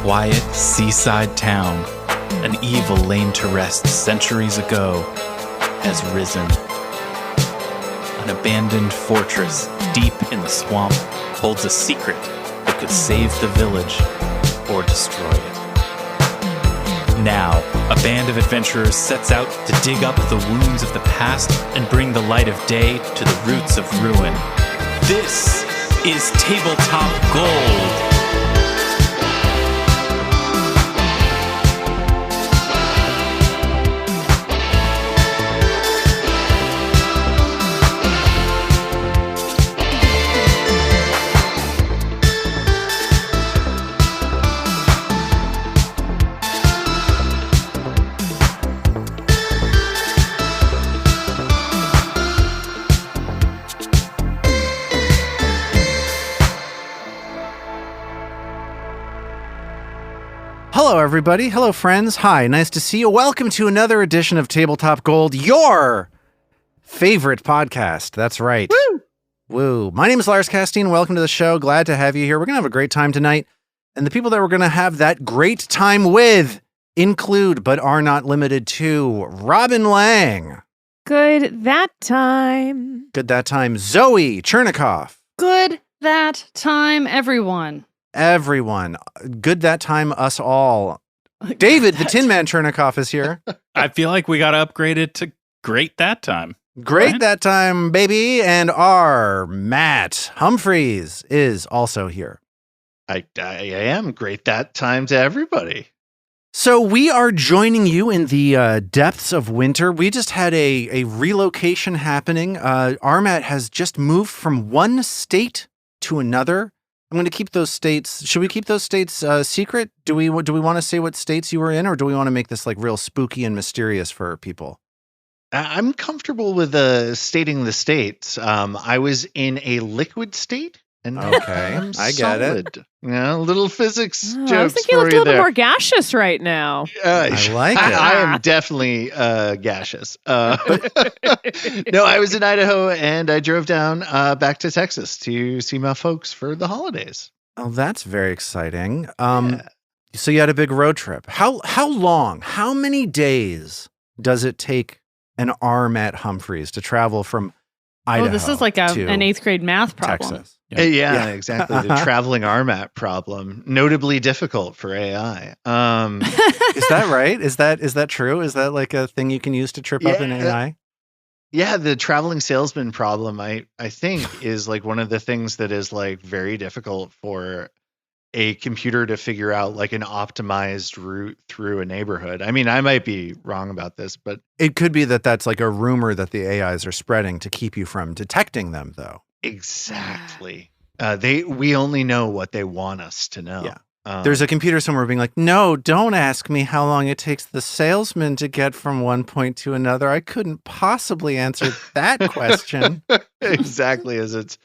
quiet seaside town, an evil laid to rest centuries ago, has risen. An abandoned fortress deep in the swamp holds a secret that could save the village or destroy it. Now, a band of adventurers sets out to dig up the wounds of the past and bring the light of day to the roots of ruin. This is Tabletop Gold. Hello, everybody. Hello, friends. Hi, nice to see you. Welcome to another edition of Tabletop Gold, your favorite podcast. That's right. Woo! Woo. My name is Lars, Casteen. Welcome to the show. Glad to have you here. We're going to have a great time tonight. And the people that we're going to have that great time with include, but are not limited to, Robin Lange. Good that time. Good that time. Zoe Chernicoff. Good that time, everyone. Everyone. Good that time, us all. David, the Tin Man Chernicoff is here. I feel like we got to upgrade it to great that time. Great Right? that time, baby. And our Matt Humphreys is also here. I am great that time to everybody. So we are joining you in the depths of winter. We just had a relocation happening. Our Matt has just moved from one state to another. I'm going to keep those states. Should we keep those states secret? Do we want to say what states you were in, or do we want to make this like real spooky and mysterious for people? I'm comfortable with stating the states. I was in a liquid state. And Okay, I'm I get it. solid. Yeah, little physics Oh, jokes I was thinking for you looked a you little bit there. more gaseous right now. I like it. I am definitely gaseous. No, I was in Idaho and I drove down back to Texas to see my folks for the holidays. Oh, that's very exciting. Yeah. So you had a big road trip. How long? How many days does it take an Matt Humphreys to travel from Idaho? Oh, this is like to an 8th grade math problem. Texas? Yeah, exactly. The traveling RMAT problem, notably difficult for AI. Is that right? Is that true? Is that like a thing you can use to trip up an AI? Yeah, the traveling salesman problem, I think, is like one of the things that is like very difficult for a computer to figure out like an optimized route through a neighborhood. I mean, I might be wrong about this, but It could be that that's like a rumor that the AIs are spreading to keep you from detecting them, though. exactly. We only know what they want us to know. Yeah. There's a computer somewhere being like, no, don't ask me how long it takes the salesman to get from one point to another. I couldn't possibly answer that question. exactly as it's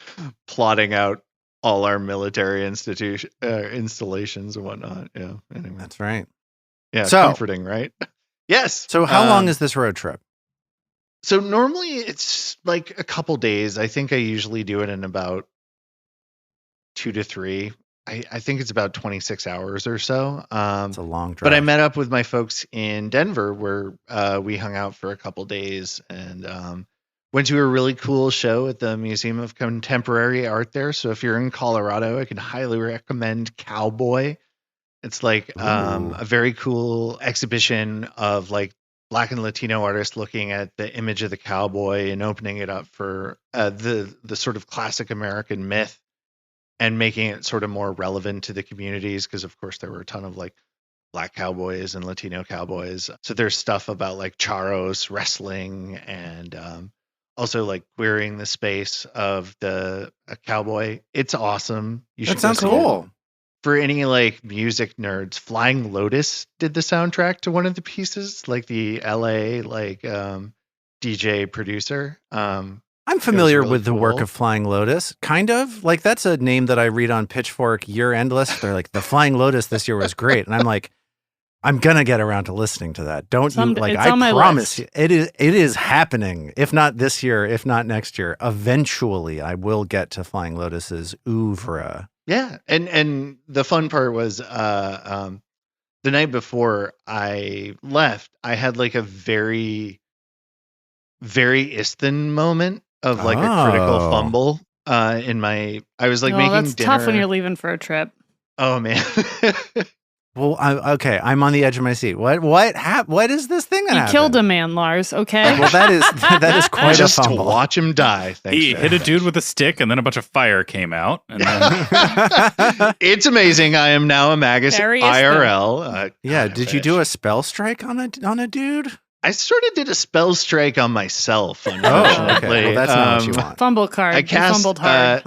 plotting out all our military installations and whatnot. Yeah. Anyway. That's right. Yeah. So- Comforting, right? Yes. So how long is this road trip? So normally it's like a couple days. I think I usually do it in about 2 to 3. I think it's about 26 hours or so. It's a long drive. But I met up with my folks in Denver where we hung out for a couple days and went to a really cool show at the Museum of Contemporary Art there. So if you're in Colorado, I can highly recommend Cowboy. It's like a very cool exhibition of like Black and Latino artists looking at the image of the cowboy and opening it up for the sort of classic American myth and making it sort of more relevant to the communities. Because of course there were a ton of like Black cowboys and Latino cowboys. So there's stuff about like charros, wrestling, and also like queering the space of a cowboy. It's awesome. You should That sounds go see it. cool. For any like music nerds, Flying Lotus did the soundtrack to one of the pieces, like the LA like DJ producer. I'm familiar really with the work cool. of Flying Lotus, kind of. Like, that's a name that I read on Pitchfork year-end list. They're like, the Flying Lotus this year was great. And I'm like, I'm going to get around to listening to that. Don't you, like, it's I on my promise list. you, it is happening. If not this year, if not next year, eventually I will get to Flying Lotus's oeuvre. Yeah, and the fun part was the night before I left, I had like a very Istan moment of like a critical Oh. fumble in my. I was like Oh, making that's dinner. tough when you're leaving for a trip. Oh man. Well, okay, I'm on the edge of my seat. What is this thing that You happened? killed a man, Lars. Okay. Well, that is quite Just a to fumble. watch him die. Thanks, He Jack. hit a dude with a stick, and then a bunch of fire came out. And then It's amazing. I am now a Magus Very Istan. IRL. Yeah, God, I did you wish. do a spell strike on a dude? I sort of did a spell strike on myself. Oh, Unfortunately, okay. Well, that's not what you want. Fumble card. I You cast. fumbled hard.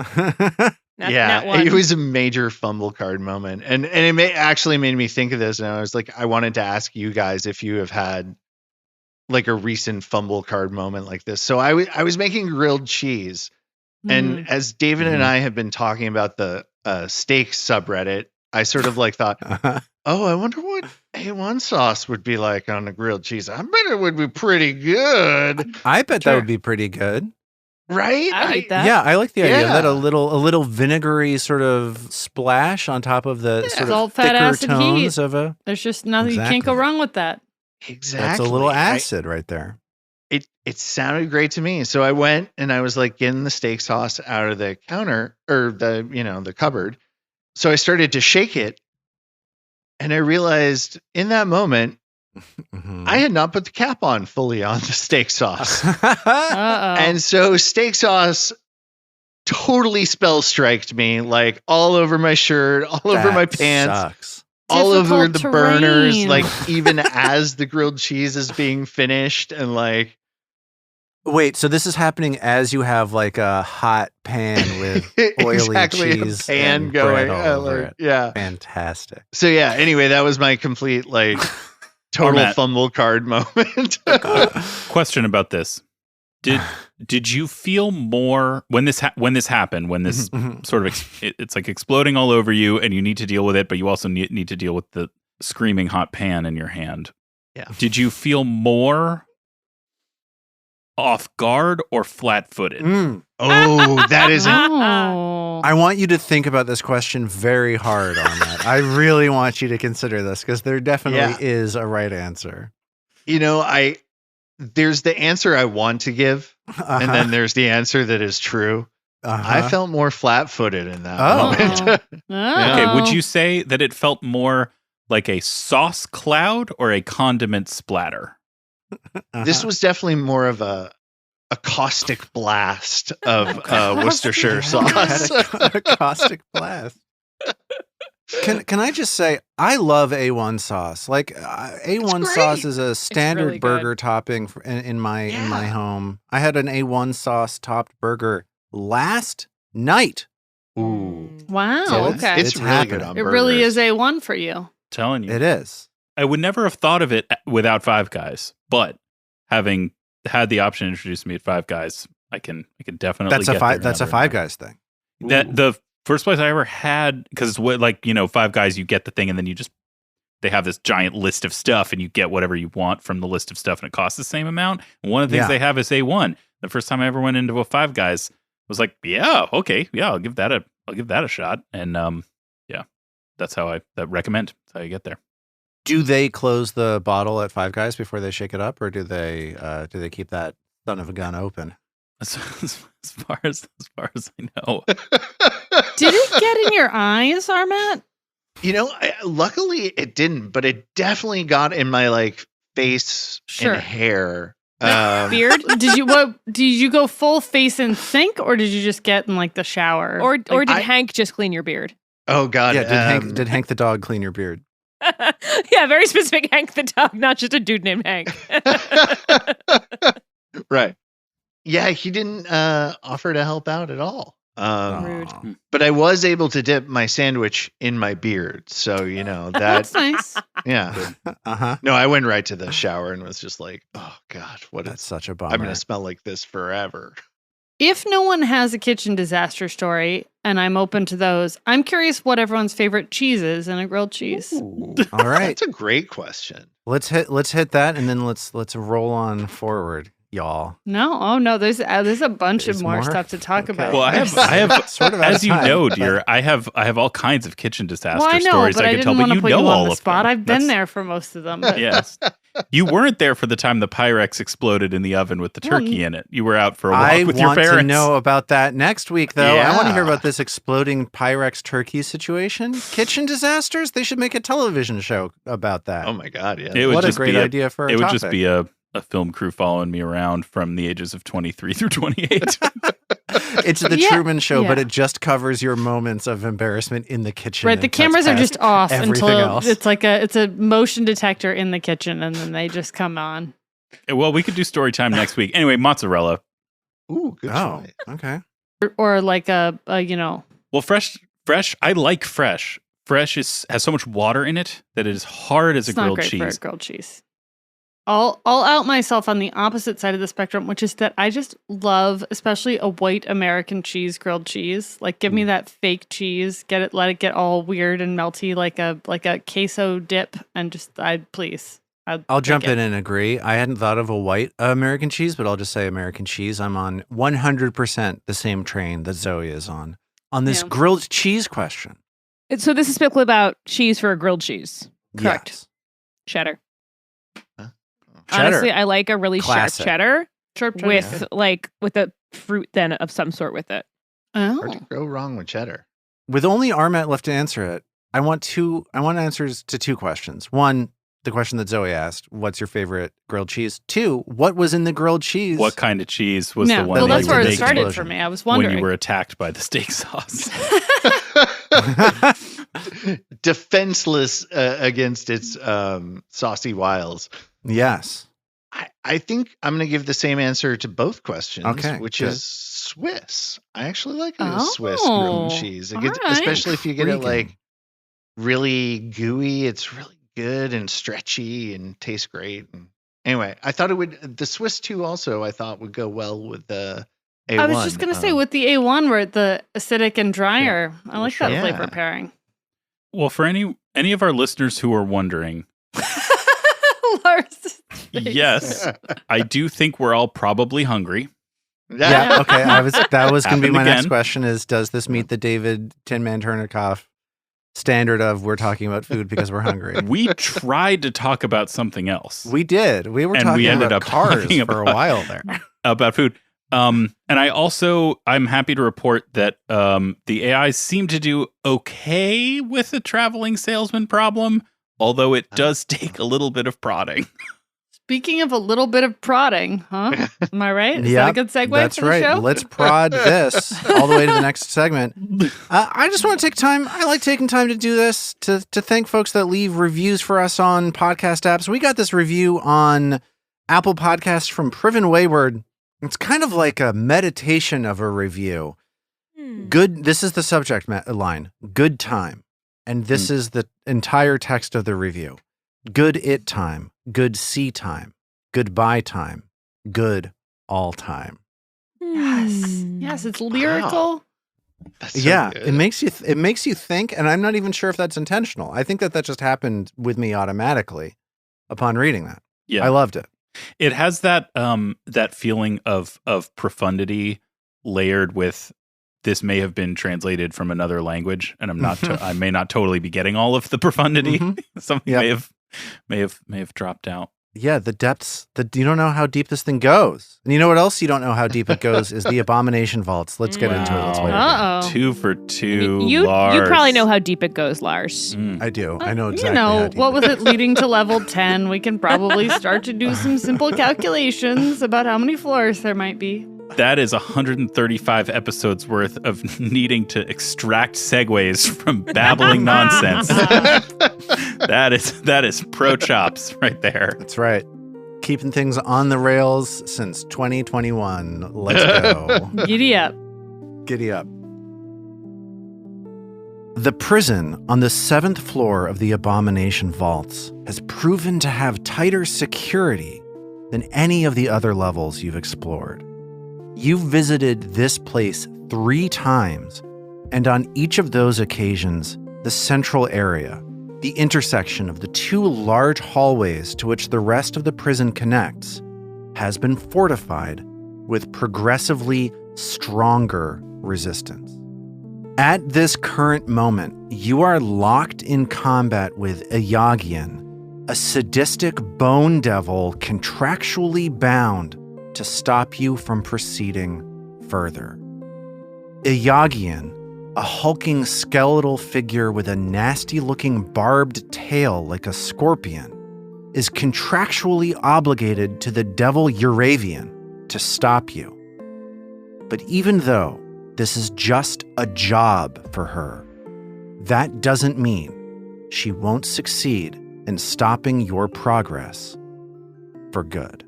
Yeah, Not one. it was a major fumble card moment, and it actually made me think of this. And I was like, I wanted to ask you guys if you have had like a recent fumble card moment like this. So I was making grilled cheese, and as David and I have been talking about the steak subreddit, I sort of like thought, oh, I wonder what A1 sauce would be like on a grilled cheese. I bet it would be pretty good, I bet Sure. that would be pretty good. right? I would eat that. Yeah, I like the idea of that Yeah. a little vinegary sort of splash on top of the sort of Salt, fat, thicker acid, tones heat. of a. There's just nothing. You can't Exactly. go wrong with that. Exactly. That's a little I- acid right there. It sounded great to me. So I went and I was like getting the steak sauce out of the counter or the cupboard. So I started to shake it, and I realized in that moment Mhm. I had not put the cap on fully on the steak sauce. Uh-oh. And so steak sauce totally spell striked me, like all over my shirt, all over my That pants, Sucks. all over Difficult the burners, terrain. like even as the grilled cheese is being finished, and like Wait, so this is happening as you have like a hot pan with oily exactly cheese a pan and going. bread all over it. Yeah. Fantastic. So yeah. Anyway, that was my complete like total Matt. fumble card moment. question about this: Did you feel more when this happened? When this Mhm. sort of it's like exploding all over you, and you need to deal with it, but you also need to deal with the screaming hot pan in your hand. Yeah. Did you feel more off guard or flat-footed? Oh, that is Oh. I want you to think about this question very hard on that. I really want you to consider this because there definitely Yeah. is a right answer. there's the answer I want to give, and then there's the answer that is true. I felt more flat-footed in that Oh. moment. Okay, would you say that it felt more like a sauce cloud or a condiment splatter? This was definitely more of a caustic blast of Worcestershire sauce. a caustic blast. Can I just say I love A1 sauce. Like A1 It's sauce great. is a standard really good. burger topping in my home. I had an A1 sauce topped burger last night. Ooh. Wow. So okay. It's really good happening. on It really burgers. is A1 for you. Telling you. It is. I would never have thought of it without Five Guys, but having had the option introduced to me at Five Guys, I can definitely That's a get five. there That's a another Five time. Guys thing. That the first place I ever had, because it's what, like, Five Guys, you get the thing and then they have this giant list of stuff and you get whatever you want from the list of stuff and it costs the same amount. And one of the things Yeah. they have is A1. The first time I ever went into a Five Guys, I was like, yeah, okay, yeah, I'll give that a shot. And that's how I recommend. That's how you get there. Do they close the bottle at Five Guys before they shake it up, or do they keep that son of a gun open? As far as I know. Did it get in your eyes, Armat? Luckily it didn't, but it definitely got in my like face Sure. and hair. Beard? Did you go full face in sink, or did you just get in like the shower? Or did I- Hank just clean your beard? Oh God. Yeah. Did Hank the dog clean your beard? Yeah, very specific Hank the dog, not just a dude named Hank. Right. Yeah, he didn't offer to help out at all. Rude. Aw. But I was able to dip my sandwich in my beard. So, That's that, nice. yeah. Uh-huh. No, I went right to the shower and was just like, oh God, That's such a I'm bummer. going to smell like this forever. If no one has a kitchen disaster story, and I'm open to those, I'm curious what everyone's favorite cheese is in a grilled cheese. Ooh, All right. That's a great question. Let's hit that, and then let's roll on forward. y'all. No, oh no, there's a bunch There's of more more? stuff to talk Okay. about. Well, I have, Sort of out as of you time, know, but- dear, I have all kinds of kitchen disaster well, I know, stories but I I could tell, didn't but want to you put know you all on the of spot. them. I've been there for most of them. But Yes. You weren't there for the time the Pyrex exploded in the oven with the turkey in it. You were out for a walk I with your want parents. to know about that next week, though. I want to hear Yeah. about this exploding Pyrex turkey situation. Kitchen disasters? They should make a television show about that. Oh my God, yeah. It would What a just great be idea for a It would topic. just be a film crew following me around from the ages of 23 through 28. It's the Yeah, Truman Show, but yeah. it just covers your moments of embarrassment in the kitchen. right, and the cuts cameras are past just off everything until else. it's like it's a motion detector in the kitchen, and then they just come on. Well, we could do story time next week. Anyway, mozzarella. Ooh, good Oh, choice. okay. Or like a you know. Well, fresh. I like fresh. Fresh has so much water in it that it is hard as It's a not grilled great for a cheese. grilled cheese. I'll out myself on the opposite side of the spectrum, which is that I just love, especially a white American cheese grilled cheese. Like, give me that fake cheese, let it get all weird and melty, like a queso dip, and please. I'll jump in and agree. I hadn't thought of a white American cheese, but I'll just say American cheese. I'm on 100% the same train that Zoe is on this Yeah. grilled cheese question. So this is specifically about cheese for a grilled cheese. Correct. Yes. Cheddar. Cheddar. Honestly, I like a really Classic. sharp cheddar Sharp cheddar. with a fruit then of some sort with it. Hard to Oh. go wrong with cheddar. With only Armat left to answer it, I want answers to two questions. One, the question that Zoe asked, what's your favorite grilled cheese? Two, what was in the grilled cheese? What kind of cheese was the one well, that that's you were where it making started explosion. for me. I was when wondering. you were attacked by the steak sauce? Defenseless against its saucy wiles. Yes. I think I'm going to give the same answer to both questions, Okay, which good. is Swiss. I actually like it Oh, as Swiss grilled cheese. all right. Especially if you get it Intriguing. like really gooey. It's really good and stretchy and tastes great. And anyway, I thought the Swiss too also I thought would go well with the A1. I was just gonna say with the A1 where the acidic and drier. I like that Yeah. flavor pairing. Well, for any of our listeners who are wondering, Lars. yes, I do think we're all probably hungry. Yeah. Okay. That was going to be Happened my next again. question is, does this meet the David Tin Man Chernicoff standard of we're talking about food because we're hungry? We tried to talk about something else We did. We were And talking we ended about up cars talking for a about- while there. about food. And I'm happy to report that the AI seem to do okay with the traveling salesman problem, although it does take a little bit of prodding. Speaking of a little bit of prodding, huh? Am I right? Is that a Yep, good segue That's for the right. show? Let's prod this all the way to the next segment. I just want to take time. I like taking time to do this, to thank folks that leave reviews for us on podcast apps. We got this review on Apple Podcasts from Priven Wayward. It's kind of like a meditation of a review. Good. This is the subject line. Good time. And this is the entire text of the review. Good it time. Good see time. Goodbye time. Good all time. Yes. Yes, it's lyrical. That's so Yeah, good. it makes you think, and I'm not even sure if that's intentional. I think that just happened with me automatically upon reading that. Yeah, I loved it. it has that feeling of profundity layered with this may have been translated from another language, and I may not totally be getting all of the profundity. Mhm. Something Yep. may have dropped out. Yeah, the depths. You don't know how deep this thing goes, and you know what else you don't know how deep it goes is the Abomination vaults. Let's get into it. Let's play. Wow. it. Uh-oh. 2 for 2. You Lars. probably know how deep it goes, Lars. Mm. I do. I know exactly. You how know, deep what it was is. it leading to level 10? We can probably start to do some simple calculations about how many floors there might be. That is 135 episodes worth of needing to extract segues from babbling nonsense. That is pro chops right there. That's right. Keeping things on the rails since 2021. Let's go. Giddy up. Giddy up. The prison on the 7th floor of the Abomination vaults has proven to have tighter security than any of the other levels you've explored. You've visited this place 3 times, and on each of those occasions, the central area, the intersection of the 2 large hallways to which the rest of the prison connects, has been fortified with progressively stronger resistance. At this current moment, you are locked in combat with Ayagian, a sadistic bone devil contractually bound to stop you from proceeding further. Ayagian, a hulking skeletal figure with a nasty-looking barbed tail like a scorpion, is contractually obligated to the devil Euravian to stop you. But even though this is just a job for her, that doesn't mean she won't succeed in stopping your progress for good.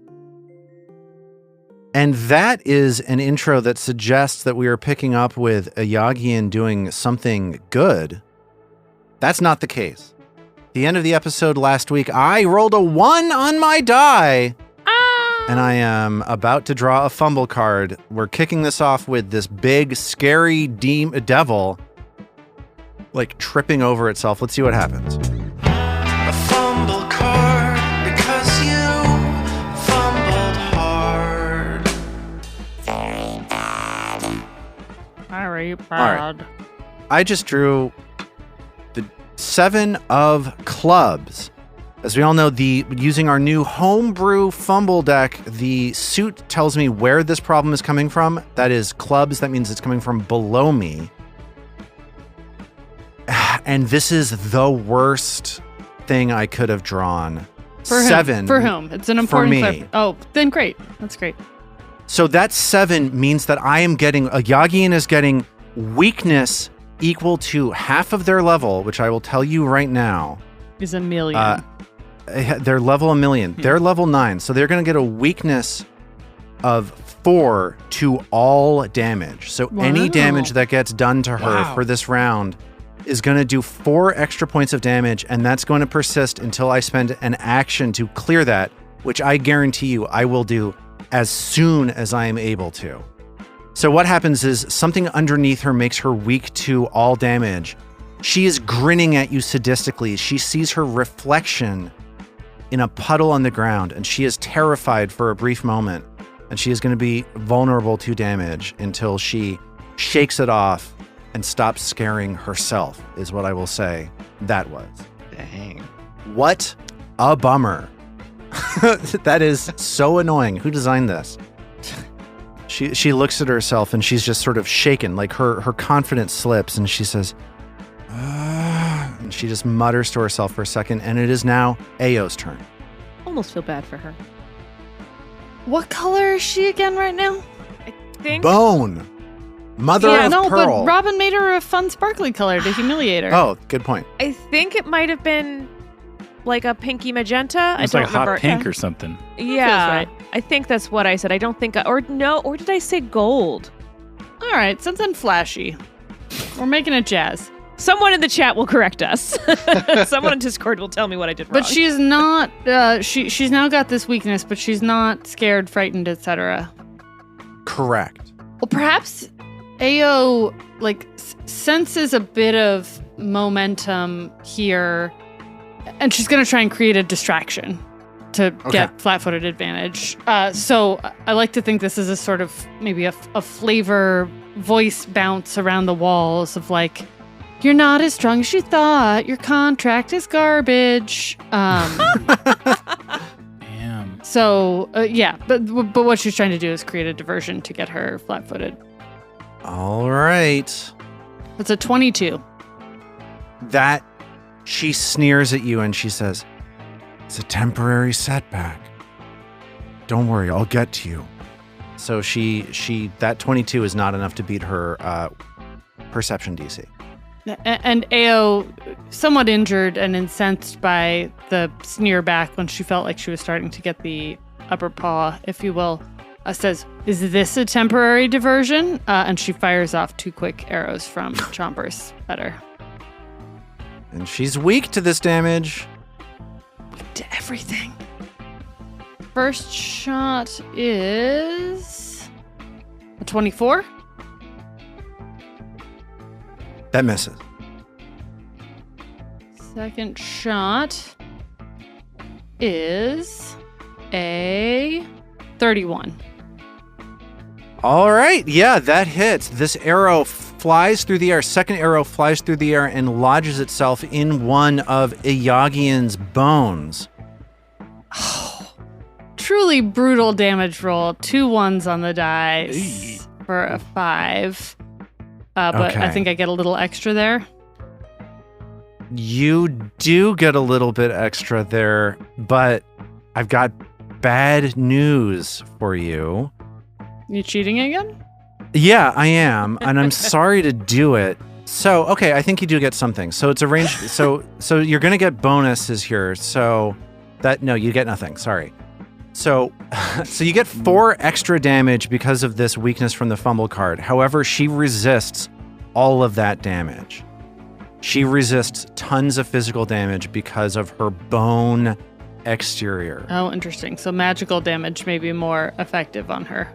And that is an intro that suggests that we are picking up with Ayagian doing something good. That's not the case. The end of the episode last week, I rolled a 1 on my die. And I am about to draw a fumble card. We're kicking this off with this big, scary devil, like tripping over itself. Let's see what happens. A fumble card because you fumbled hard. Very bad. All right. I just drew the 7 of clubs. As we all know, using our new homebrew fumble deck, the suit tells me where this problem is coming from. That is clubs. That means it's coming from below me. And this is the worst thing I could have drawn. For 7. Whom? For whom? It's an important for me. Oh, then great. That's great. So that 7 means that I am getting, Ayagian is getting weakness equal to half of their level, which I will tell you right now. Is a million. They're level 1,000,000. They're level 9. So they're going to get a weakness of 4 to all damage. So any damage that gets done to her for this round is going to do 4 extra points of damage, and that's going to persist until I spend an action to clear that, which I guarantee you I will do as soon as I am able to. So what happens is something underneath her makes her weak to all damage. She is grinning at you sadistically. She sees her reflection in a puddle on the ground, and she is terrified for a brief moment, and she is going to be vulnerable to damage until she shakes it off and stops scaring herself, is what I will say that was. Dang. What a bummer. That is so annoying. Who designed this? She looks at herself and she's just sort of shaken, like her confidence slips, and she says, and she just mutters to herself for a second, and it is now Ao's turn. Almost feel bad for her. What color is she again right now? I think. Bone. Mother of no, pearl. but Robin made her a fun sparkly color to humiliate her. Oh, good point. I think it might have been like a pinky magenta. It's I like don't remember. hot pink or something. Yeah, right. I think that's what I said. I don't think, or did I say gold? All right, something flashy. We're making it jazz. Someone in the chat will correct us. Someone in Discord will tell me what I did wrong. But she's not. She's now got this weakness, but she's not scared, frightened, etc. Correct. Well, perhaps Ao senses a bit of momentum here, and she's going to try and create a distraction to get flat-footed advantage. So I like to think this is a sort of maybe a flavor voice bounce around the walls of like, you're not as strong as you thought. Your contract is garbage. Damn. So but what she's trying to do is create a diversion to get her flat-footed. All right. That's a 22. That she sneers at you and she says, it's a temporary setback. Don't worry, I'll get to you. So that 22 is not enough to beat her perception DC. And Ao, somewhat injured and incensed by the sneer back when she felt like she was starting to get the upper paw, if you will, says, is this a temporary diversion? And she fires off 2 quick arrows from Chompers at her. And she's weak to this damage. To everything. First shot is a 24. That misses. Second shot is a 31. All right. Yeah, that hits. This arrow flies through the air. Second arrow flies through the air and lodges itself in one of Iyagian's bones. Truly brutal damage roll. 2 1s on the dice for a 5. But Okay. I think I get a little extra there. You do get a little bit extra there, but I've got bad news for you. You cheating again? Yeah, I am, and I'm sorry to do it. So, okay, I think you do get something. So it's arranged. So you're gonna get bonuses here. So you get nothing. Sorry. So you get 4 extra damage because of this weakness from the fumble card. However, she resists all of that damage. She resists tons of physical damage because of her bone exterior. Oh, interesting. So magical damage may be more effective on her.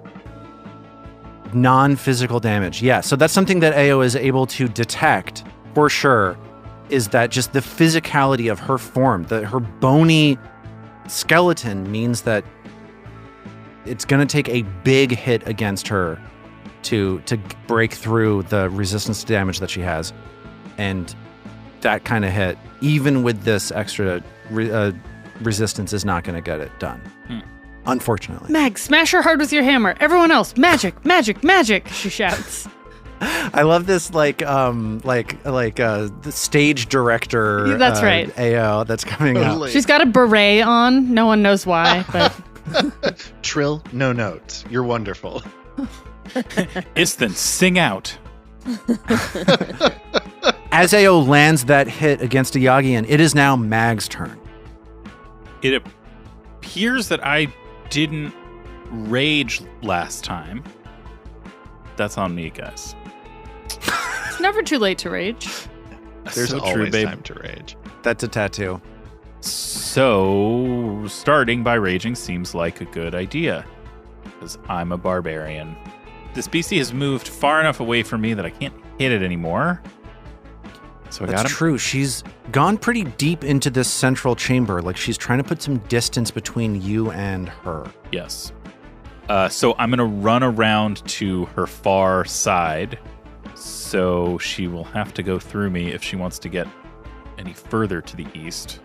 Non-physical damage. Yeah, so that's something that AO is able to detect for sure, is that just the physicality of her form, her bony skeleton means that it's going to take a big hit against her to break through the resistance to damage that she has. And that kind of hit, even with this extra resistance, is not going to get it done. Unfortunately. Mag, smash her hard with your hammer. Everyone else, magic, magic, magic, she shouts. I love this the stage director. That's right. AO that's coming out. She's got a beret on. No one knows why, but Trill, no notes. You're wonderful. Isthan, sing out. As AO lands that hit against Iyagian, it is now Mag's turn. It appears that I didn't rage last time. That's on me, guys. it's never too late to rage. There's So always true, babe. time to rage. That's a tattoo. So, starting by raging seems like a good idea, because I'm a barbarian. This BC has moved far enough away from me that I can't hit it anymore. So I got That's him. true. She's gone pretty deep into this central chamber. Like she's trying to put some distance between you and her. Yes. So I'm going to run around to her far side. So she will have to go through me if she wants to get any further to the east.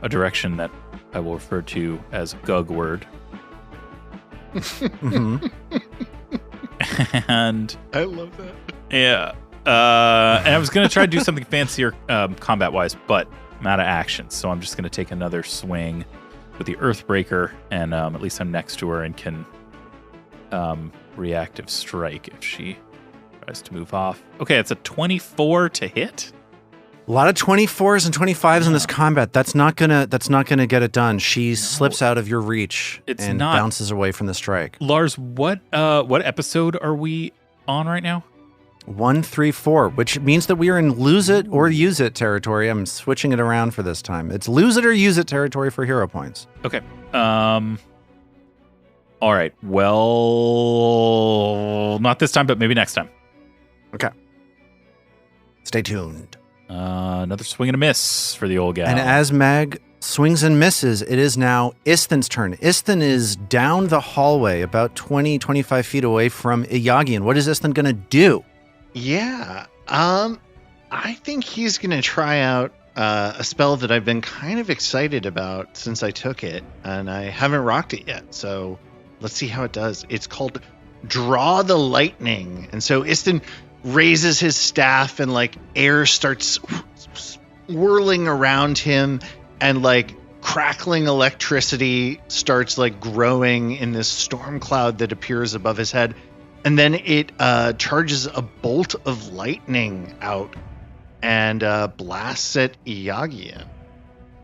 A direction that I will refer to as Gugward. Mhm. And I love that. yeah. And I was going to try to do something fancier combat-wise, but I'm out of action. So I'm just going to take another swing with the Earthbreaker, and at least I'm next to her and can reactive strike if she tries to move off. Okay, it's a 24 to hit. A lot of 24s and 25s in this combat. That's not gonna get it done. She slips out of your reach It's and not. bounces away from the strike. Lars, what episode are we on right now? 134, which means that we are in lose it or use it territory. I'm switching it around for this time. It's lose it or use it territory for hero points. Okay. All right. Well, not this time, but maybe next time. Okay. Stay tuned. Another swing and a miss for the old gal. And as Mag swings and misses, it is now Isthan's turn. Isthan is down the hallway about 20, 25 feet away from Iyagian. What is Isthan going to do? Yeah. I think he's going to try out a spell that I've been kind of excited about since I took it, and I haven't rocked it yet. So let's see how it does. It's called Draw the Lightning. And so Isthan raises his staff and like air starts whirling around him, and like crackling electricity starts like growing in this storm cloud that appears above his head. And then it charges a bolt of lightning out and blasts at Iyagian.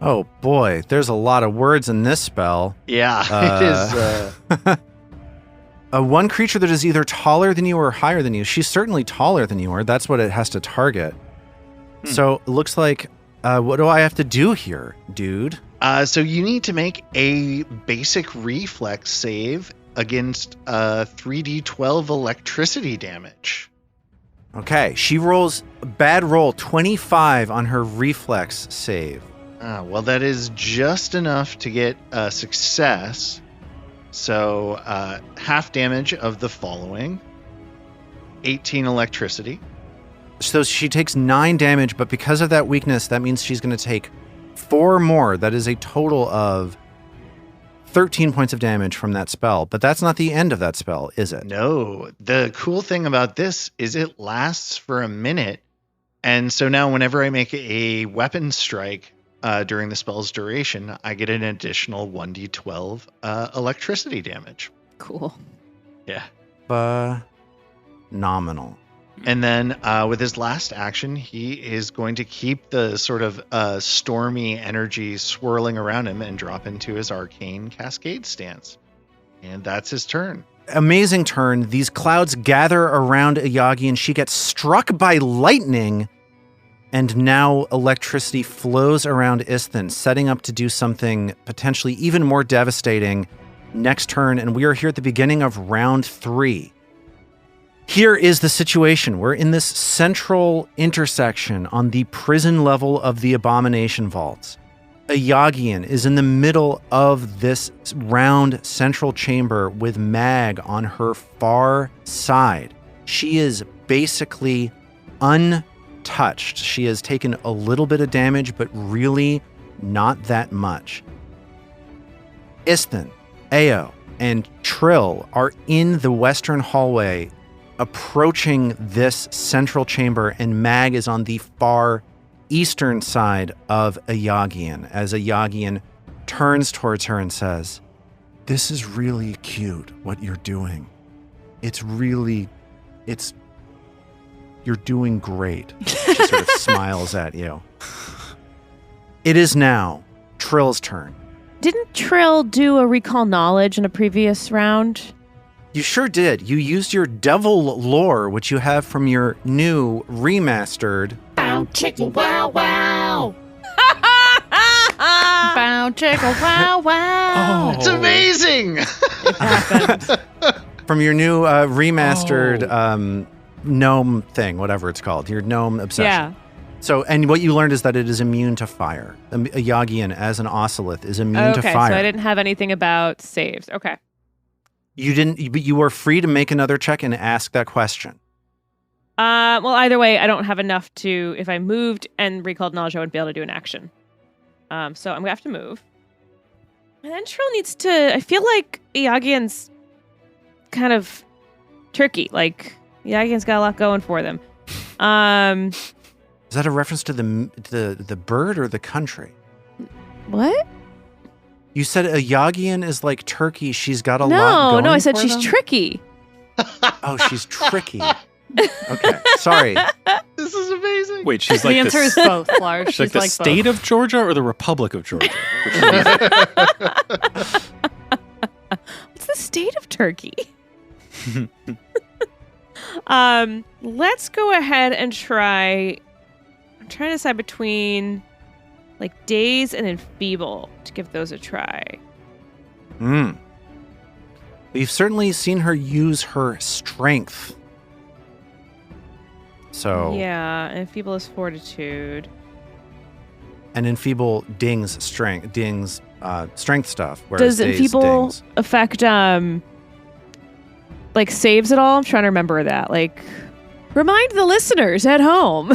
Oh boy, there's a lot of words in this spell. Yeah, it is. One creature that is either taller than you or higher than you. She's certainly taller than you are. That's what it has to target. So it looks like, what do I have to do here, dude? So you need to make a basic reflex save against 3d12 electricity damage. Okay, she rolls a bad roll, 25 on her reflex save. Well, that is just enough to get a success. So half damage of the following: 18 electricity. So she takes 9 damage, but because of that weakness, that means she's going to take 4 more. That is a total of 13 points of damage from that spell. But that's not the end of that spell, is it? No. The cool thing about this is it lasts for a minute. And so now whenever I make a weapon strike during the spell's duration, I get an additional 1d12 electricity damage. Cool. Yeah. Phenomenal. And then with his last action, he is going to keep the sort of stormy energy swirling around him and drop into his arcane cascade stance. And that's his turn. Amazing turn. These clouds gather around Ayagi and she gets struck by lightning. And now electricity flows around Isthin, setting up to do something potentially even more devastating next turn. And we are here at the beginning of round 3. Here is the situation. We're in this central intersection on the prison level of the Abomination Vaults. Ayagian is in the middle of this round central chamber with Mag on her far side. She is basically untouched. She has taken a little bit of damage, but really not that much. Isthin, Ao, and Trill are in the western hallway approaching this central chamber, and Mag is on the far eastern side of Ayagian as Ayagian turns towards her and says, "This is really cute, what you're doing. You're doing great." She sort of smiles at you. It is now Trill's turn. Didn't Trill do a recall knowledge in a previous round? You sure did. You used your devil lore, which you have from your new remastered. Bow chicka wow wow. Bow chicka wow wow. It's amazing! It happened. From your new remastered gnome thing, whatever it's called, your gnome obsession. Yeah. So, and what you learned is that it is immune to fire. Ayagian, as an ocelith, is immune to Okay, fire. so I didn't have anything about saves. Okay. You didn't, but you were free to make another check and ask that question. Well, either way, I don't have enough to, if I moved and recalled knowledge, I wouldn't be able to do an action. So I'm going to have to move. And then Trill needs to, I feel like Iagian's kind of tricky. Like, Iagian's got a lot going for them. Is that a reference to the bird or the country? What? You said Ayagian is like Turkey. She's got a lot going No, I said for she's them? tricky. Oh, she's tricky. Okay, sorry. This is amazing. Wait, she's The like answer is both, Lars. she's like the both. state of Georgia or the Republic of Georgia? What's the state of Turkey? Let's go ahead and try. I'm trying to decide between like daze and enfeeble to give those a try. We've certainly seen her use her strength. So Yeah, enfeeble is fortitude. and enfeeble dings strength stuff. Whereas Does daze enfeeble dings. affect like saves at all? I'm trying to remember that. Like, remind the listeners at home.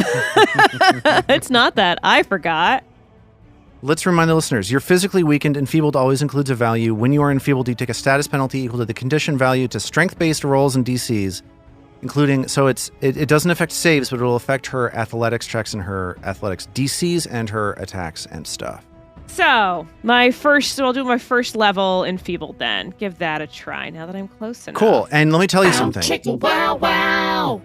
It's not that I forgot. Let's remind the listeners, you're physically weakened. Enfeebled always includes a value. When you are enfeebled, you take a status penalty equal to the condition value to strength-based rolls and DCs, including, so it doesn't affect saves, but it will affect her athletics checks and her athletics DCs and her attacks and stuff. So, I'll do my first level enfeebled then. Give that a try now that I'm close enough. Cool. And let me tell you something. Wow wow.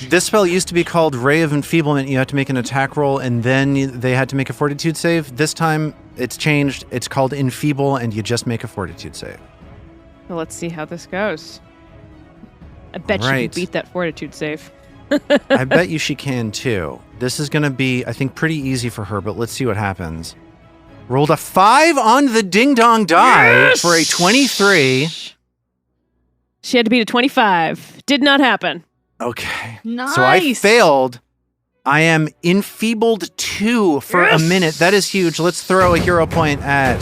This spell used to be called Ray of Enfeeblement. You had to make an attack roll, and then they had to make a fortitude save. This time, it's changed. It's called Enfeeble, and you just make a fortitude save. Well, let's see how this goes. I bet you Right. can beat that fortitude save. I bet you she can, too. This is going to be, I think, pretty easy for her, but let's see what happens. Rolled a 5 on the ding-dong die for a 23. She had to beat a 25. Did not happen. Okay. Nice. So I failed. I am enfeebled 2 for a minute. That is huge. Let's throw a hero point at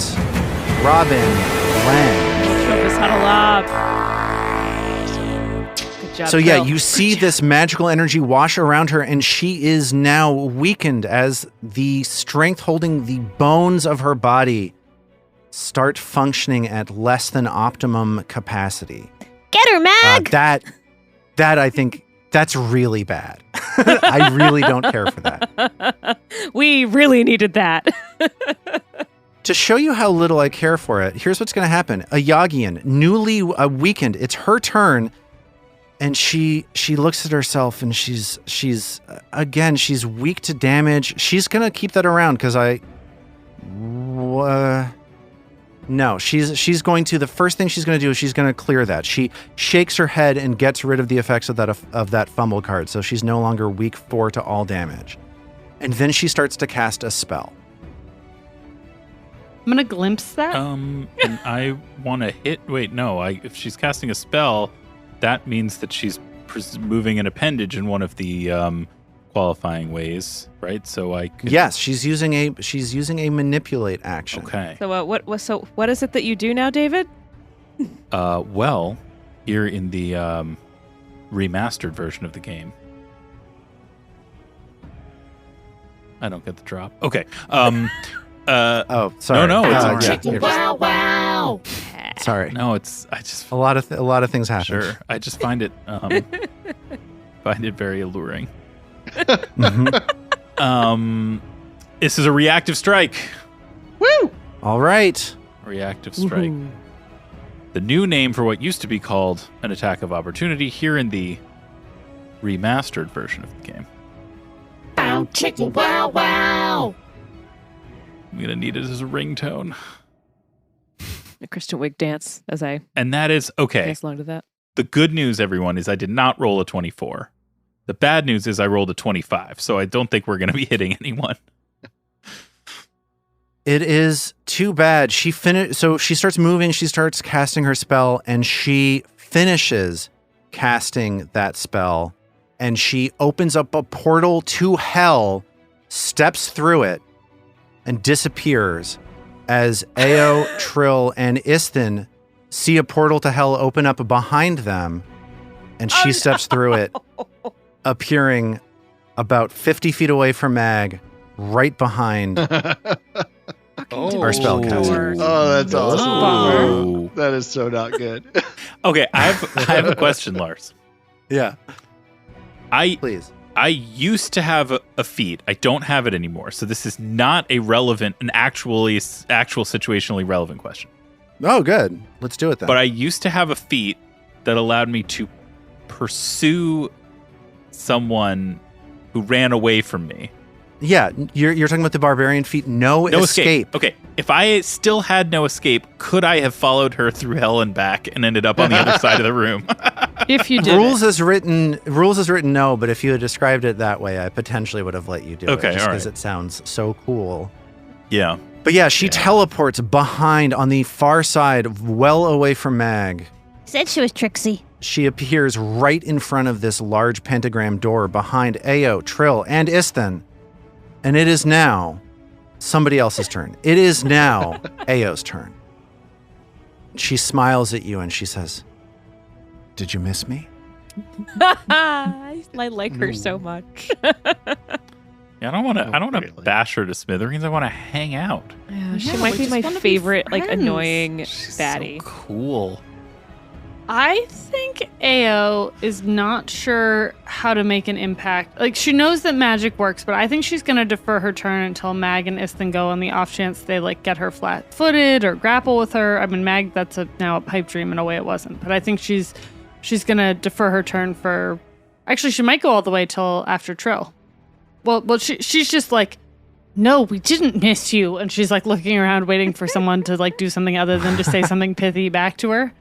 Robin Lange. Focus, huddle up. Good job. So yeah, Trill. you see this magical energy wash around her, and she is now weakened as the strength holding the bones of her body start functioning at less than optimum capacity. Get her, Mag! That I think that's really bad. I really don't care for that. We really needed that. To show you how little I care for it, here's what's going to happen. A Yagian, newly weakened, it's her turn, and she looks at herself, and she's weak to damage. She's going to keep that around because no, she's going to, the first thing she's going to do is she's going to clear that. She shakes her head and gets rid of the effects of that fumble card, so she's no longer weak 4 to all damage. And then she starts to cast a spell. I'm gonna glimpse that. And I want to hit. Wait, no. If she's casting a spell, that means that she's moving an appendage in one of the qualifying ways, right? So I could... Yes, she's using a manipulate action. Okay. So what is it that you do now, David? Well, here in the remastered version of the game, I don't get the drop. Okay. Oh, sorry. No, it's yeah, okay. you're Wow, wow. sorry. No, it's I just A lot of things happen. sure. I just find it very alluring. Mhm. This is a reactive strike. Woo! All right. Reactive strike. The new name for what used to be called an attack of opportunity here in the remastered version of the game. Bow, chicka, wow, wow. I'm gonna need it as a ringtone. The Christian Wig dance, as I And that is okay. dance along to that. The good news, everyone, is I did not roll a 24. The bad news is I rolled a 25, so I don't think we're going to be hitting anyone. It is too bad. So she starts moving, she starts casting her spell, and she finishes casting that spell, and she opens up a portal to hell, steps through it, and disappears as Ao, Trill, and Istin see a portal to hell open up behind them, and she steps through it, appearing about 50 feet away from Mag, right behind our spellcaster. Oh, that's awesome. Oh. That is so not good. Okay, I have a question, Lars. Yeah, I please. used to have a feat. I don't have it anymore. So this is not an actual situationally relevant question. Oh, good. Let's do it then. But I used to have a feat that allowed me to pursue someone who ran away from me. Yeah, you're talking about the barbarian feat. No escape. Okay, if I still had no escape, could I have followed her through hell and back and ended up on the other side of the room? If you did Rules is written no, but if you had described it that way, I potentially would have let you do it. Okay, Just all because right. it sounds so cool. Yeah. But yeah, she teleports behind on the far side, well away from Mag. Said she was tricksy. She appears right in front of this large pentagram door behind Ao, Trill, and Istin. And it is now somebody else's turn. It is now Ao's turn. She smiles at you and she says, "Did you miss me?" I like her so much. Yeah, I don't want to really? bash her to smithereens. I want to hang out. Yeah, she No, might we be just my wanna be favorite, like friends. annoying She's baddie. so cool. I think Ao is not sure how to make an impact. Like, she knows that magic works, but I think she's going to defer her turn until Mag and Istin go on the off chance they, like, get her flat-footed or grapple with her. I mean, Mag, that's now a pipe dream in a way it wasn't. But I think she's going to defer her turn for... Actually, she might go all the way till after Trill. Well, she's just like, "No, we didn't miss you." And she's, like, looking around waiting for someone to, like, do something other than just say something pithy back to her.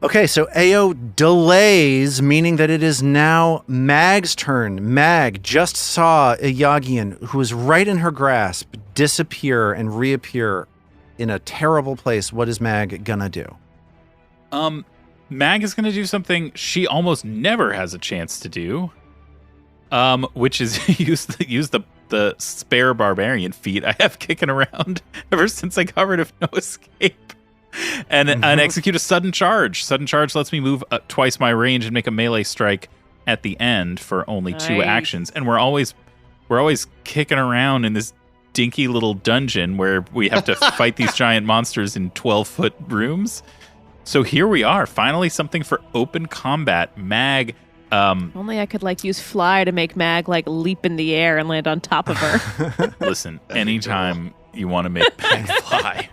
Okay, so Ao delays, meaning that it is now Mag's turn. Mag just saw a Yagian who was right in her grasp disappear and reappear in a terrible place. What is Mag gonna do? Mag is going to do something she almost never has a chance to do, which is use the the spare barbarian feat I have kicking around ever since I got rid of No Escape. And execute a sudden charge. Sudden charge lets me move twice my range and make a melee strike at the end for only 2 actions. And we're always kicking around in this dinky little dungeon where we have to fight these giant monsters in 12-foot rooms. So here we are, finally something for open combat. Mag. Only I could use fly to make Mag leap in the air and land on top of her. Listen, anytime you want to make Mag fly.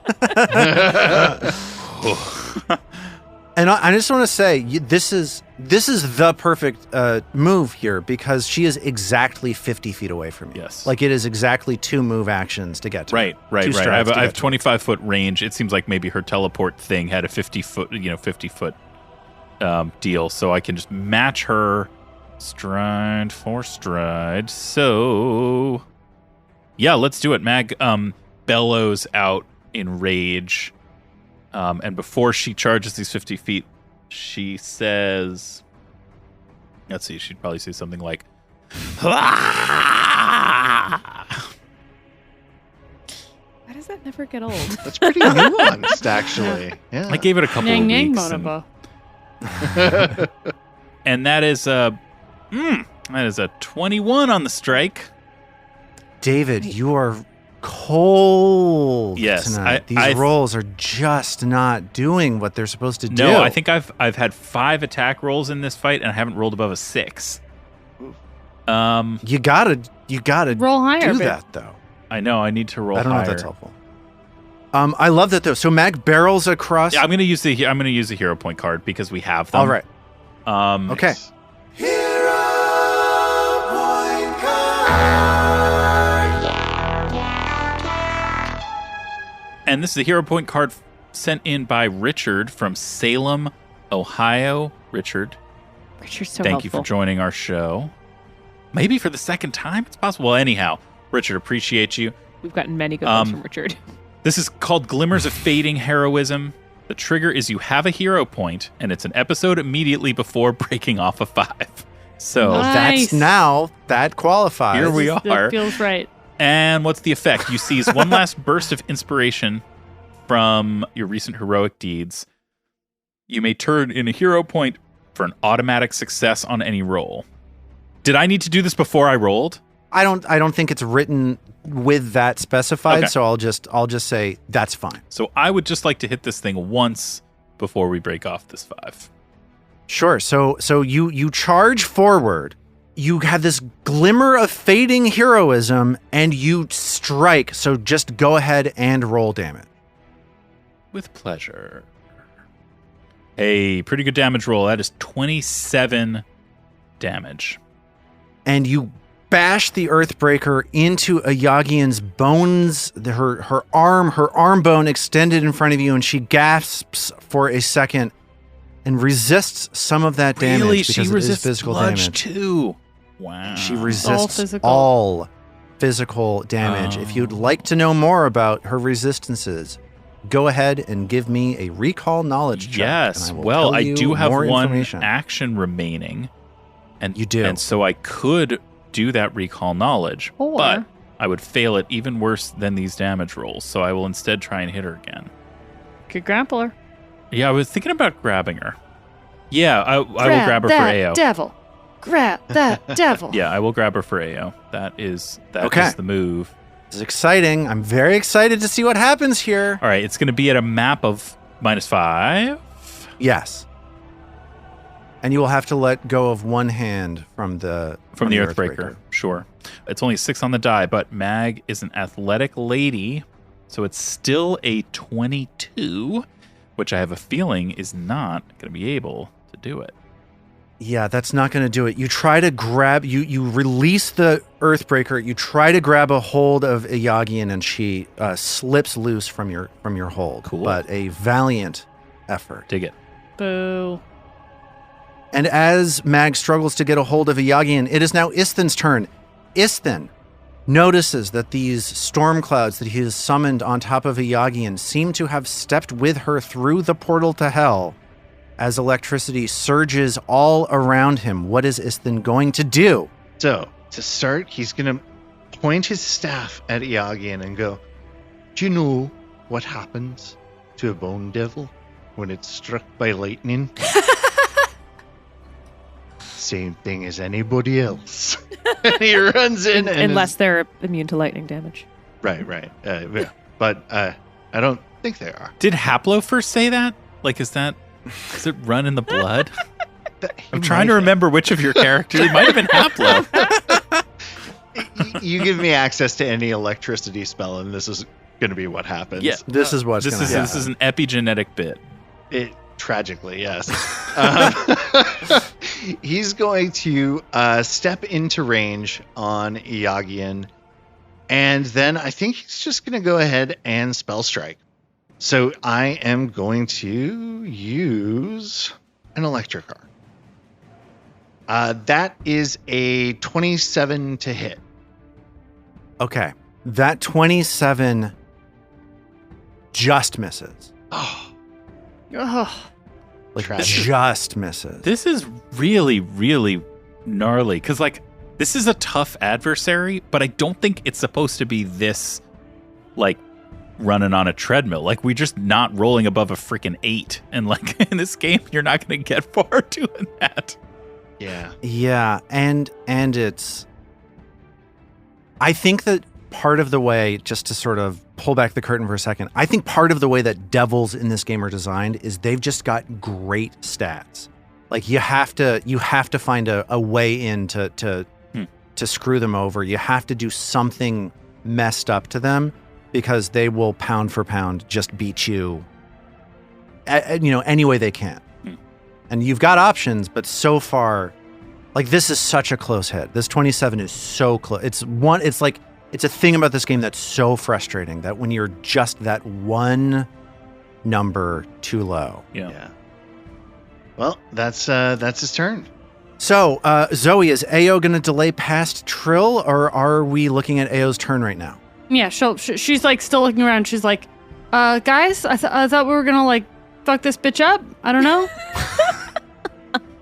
And I just want to say, this is the perfect move here because she is exactly 50 feet away from you. Yes. It is exactly 2 move actions to get to Right. her. Two I strides have to get to her. 25-foot range. It seems like maybe her teleport thing had a 50-foot deal, so I can just match her stride for stride. So, yeah, let's do it. Mag bellows out in rage. And before she charges these 50 feet, she says, let's see, she'd probably say something like, Why does that never get old? That's pretty nuanced, actually. Yeah. I gave it a couple Nang of nang weeks. bonobo. And that is a 21 on the strike. David, you are cold Yes, tonight. These rolls are just not doing what they're supposed to do. No, I think I've had 5 attack rolls in this fight, and I haven't rolled above a 6. You gotta Roll higher, do babe. that though. I know. I need to roll I don't know higher. if that's helpful. I love that though. So Mag barrels across. Yeah, I'm gonna use the hero point card because we have them. All right. Okay. And this is a hero point card sent in by Richard from Salem, Ohio. Richard, Richard's so thank you helpful. for joining our show. Maybe for the second time, it's possible. Well, anyhow, Richard, appreciate you. We've gotten many good ones from Richard. This is called Glimmers of Fading Heroism. The trigger is you have a hero point, and it's an episode immediately before breaking off a 5. So Nice. That qualifies. Here we are. That feels right. And what's the effect? You seize one last burst of inspiration from your recent heroic deeds. You may turn in a hero point for an automatic success on any roll. Did I need to do this before I rolled? I don't think it's written with that specified, Okay. so I'll just say that's fine. So I would just like to hit this thing once before we break off this 5. Sure. So you charge forward. You have this glimmer of fading heroism, and you strike. So just go ahead and roll damage. With pleasure. Hey, pretty good damage roll. That is 27 damage. And you bash the Earthbreaker into Ayagian's bones, her arm bone extended in front of you, and she gasps for a second and resists some of that damage Really? because She it is resists physical bludge damage. too. Wow. She resists physical. all physical damage. If you'd like to know more about her resistances, go ahead and give me a recall knowledge check. Yes. and I will Well, tell I you do have more one information. action remaining. And You do. And so I could do that recall knowledge, Or- but I would fail it even worse than these damage rolls. So I will instead try and hit her again. Could grapple her. Yeah, I was thinking about grabbing her. Yeah, I will grab her for that AO. devil. Grab that devil. Yeah, I will grab her for AO. That is Okay. the move. This is exciting. I'm very excited to see what happens here. All right, it's going to be at a map of -5. Yes. And you will have to let go of one hand from the Earthbreaker. Sure. It's only 6 on the die, but Mag is an athletic lady, so it's still a 22, which I have a feeling is not going to be able to do it. Yeah, that's not going to do it. You try to grab, you release the Earthbreaker. You try to grab a hold of Ayagian, and she slips loose from your hold. Cool. But a valiant effort. Dig it. Boo. And as Mag struggles to get a hold of Ayagian, it is now Isthen's turn. Isthen notices that these storm clouds that he has summoned on top of Ayagian seem to have stepped with her through the portal to hell as electricity surges all around him. What is Isthen going to do? So, to start, he's going to point his staff at Iagian and go, "Do you know what happens to a bone devil when it's struck by lightning?" Same thing as anybody else. And he runs in. And Unless they're immune to lightning damage. Right. Yeah. But I don't think they are. Did Haplo first say that? Like, does it run in the blood? I'm trying to remember which of your characters. It might have been Haplo. You give me access to any electricity spell, and this is going to be what happens. Yeah. This is what's going to happen. This is an epigenetic bit. Tragically, yes. He's going to step into range on Iagian, and then I think he's just going to go ahead and spell strike. So I am going to use an electric arc. That is a 27 to hit. Okay. That 27 just misses. Oh, Ugh. Like, Tragic. just misses. This is really, really gnarly. Because, like, this is a tough adversary, but I don't think it's supposed to be this, like, running on a treadmill. Like, we're just not rolling above a freaking 8. And, like, in this game, you're not going to get far doing that. yeah. Yeah, and it's... I think that part of the way, just to sort of pull back the curtain for a second, I think part of the way that devils in this game are designed is they've just got great stats. Like, you have to find a way in to screw them over. You have to do something messed up to them, because they will pound for pound just beat you, any way they can. And you've got options, but so far, like, this is such a close hit. This 27 is so close. It's a thing about this game that's so frustrating, that when you're just that one number too low. Yeah. Well, that's his turn. So, Zoe, is Ao going to delay past Trill, or are we looking at Ao's turn right now? Yeah, she's like still looking around. She's like, guys, I thought we were gonna like fuck this bitch up. I don't know.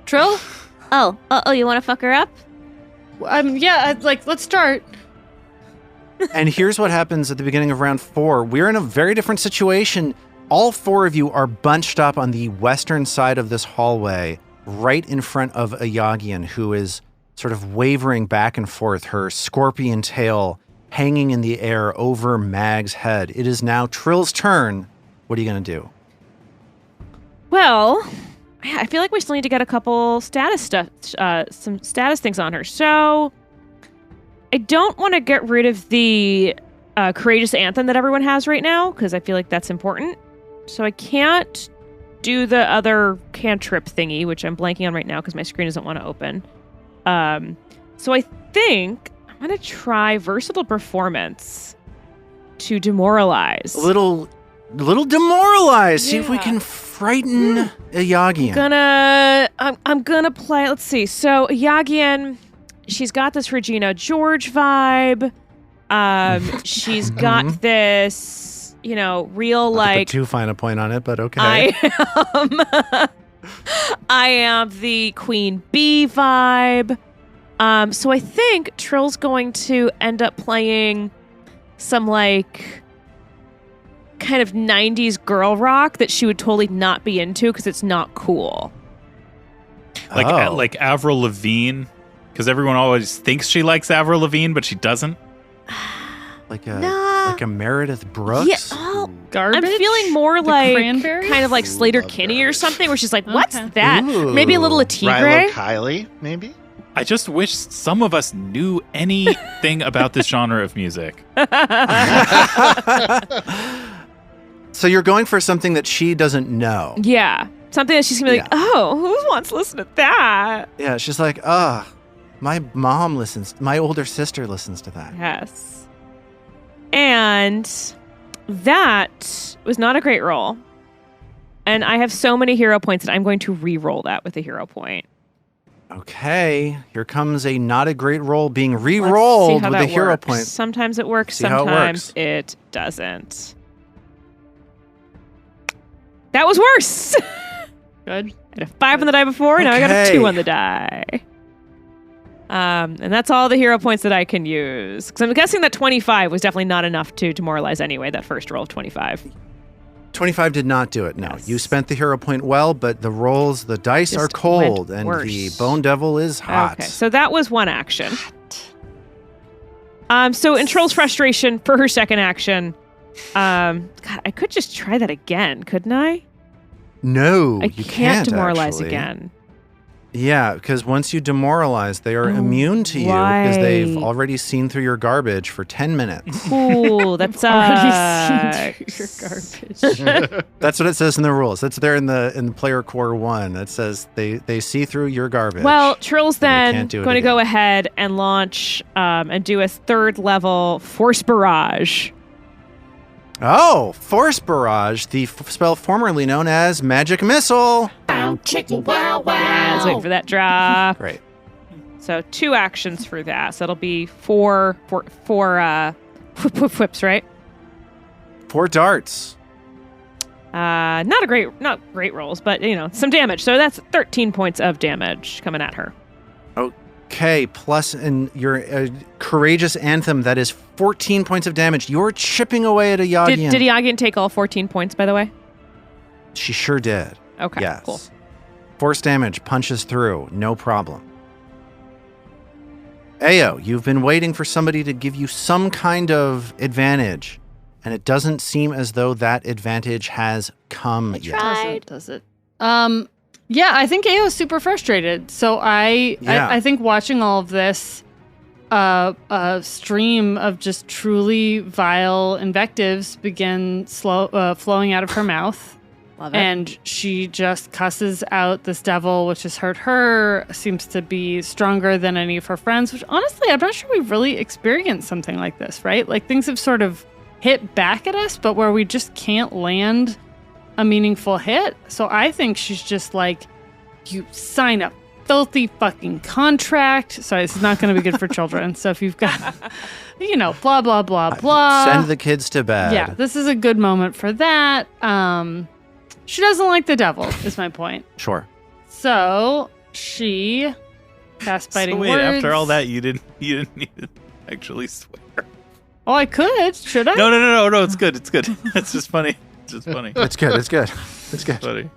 Trill? Oh, you want to fuck her up? Yeah, let's start. And here's what happens at the beginning of round 4. We're in a very different situation. All 4 of you are bunched up on the western side of this hallway, right in front of Iagian, who is sort of wavering back and forth, her scorpion tail hanging in the air over Mag's head. It is now Trill's turn. What are you going to do? Well, I feel like we still need to get a couple status stuff, some status things on her. So I don't want to get rid of the courageous anthem that everyone has right now, because I feel like that's important. So I can't do the other cantrip thingy, which I'm blanking on right now because my screen doesn't want to open. So I think I'm going to try versatile performance to demoralize. A little demoralized. See if we can frighten Iagian. I'm gonna play. Let's see. So Iagian, she's got this Regina George vibe. She's got this, real like. Put too fine a point on it, but okay. I am the Queen Bee vibe. So I think Trill's going to end up playing some like kind of 90s girl rock that she would totally not be into because it's not cool. Like Avril Lavigne, because everyone always thinks she likes Avril Lavigne, but she doesn't. Like a Meredith Brooks? Yeah, oh, Garbage? I'm feeling more The like Cranberries? kind of like Slater Love Kinney or Garbage. something, where she's like, what's Okay. that? Ooh. Maybe a little Rilo Tigre. Kiley, maybe? I just wish some of us knew anything about this genre of music. So you're going for something that she doesn't know. Yeah. Something that she's going to be like, oh, who wants to listen to that? Yeah, she's like, my mom listens. My older sister listens to that. Yes. And that was not a great roll. And I have so many hero points that I'm going to re-roll that with a hero point. Okay, here comes a not a great roll being Let's see re-rolled how with that a hero works. point. Sometimes it works, See how it sometimes works. it doesn't. That was worse. Good. I had a 5 on the die before, now I got a Okay. 2 on the die. And that's all the hero points that I can use. Because I'm guessing that 25 was definitely not enough to demoralize anyway, that first roll of 25. 25 did not do it, no. Yes. You spent the hero point well, but the dice Just are cold, went and worse. the Bone Devil is hot. Okay, so that was one action. So in Troll's frustration for her second action, God, I could just try that again, couldn't I? No, I you can't demoralize actually. again. Yeah, because once you demoralize, they are immune to you because they've right. already seen through your garbage for 10 minutes. Ooh, that's Already seen through your garbage. That's what it says in the rules. That's there in the player core 1. That says they see through your garbage. Well, Trill's And they then can't do it going to again. go ahead and launch and do a 3rd level Force Barrage. Oh, Force Barrage, the spell formerly known as Magic Missile. Yeah, let's wait for that drop. Great. So 2 actions for that. So it'll be four whips, right? 4 darts. Not great rolls, but some damage. So that's 13 points of damage coming at her. Okay, plus in your courageous anthem, that is 14 points of damage. You're chipping away at a Yagian. Did Yagian take all 14 points, by the way? She sure did. Okay, Yes. cool. Force damage punches through, no problem. Ayo, you've been waiting for somebody to give you some kind of advantage, and it doesn't seem as though that advantage has come yet. Does it? Yeah, I think Ao's super frustrated. So I think watching all of this stream of just truly vile invectives begin flowing out of her mouth. Love it. And she just cusses out this devil, which has hurt her, seems to be stronger than any of her friends, which honestly, I'm not sure we've really experienced something like this, right? Like things have sort of hit back at us, but where we just can't land a meaningful hit. So I think she's just like, you sign a filthy fucking contract. Sorry, this is not going to be good for children. So if you've got, blah, blah, blah, blah. Send the kids to bed. Yeah, this is a good moment for that. She doesn't like the devil, is my point. Sure. So she cast biting So wait, words. after all that, you didn't need to actually swear. Oh, I could. Should I? No, it's good. It's good. It's just funny. It's just funny. It's good. It's good. It's good. Funny.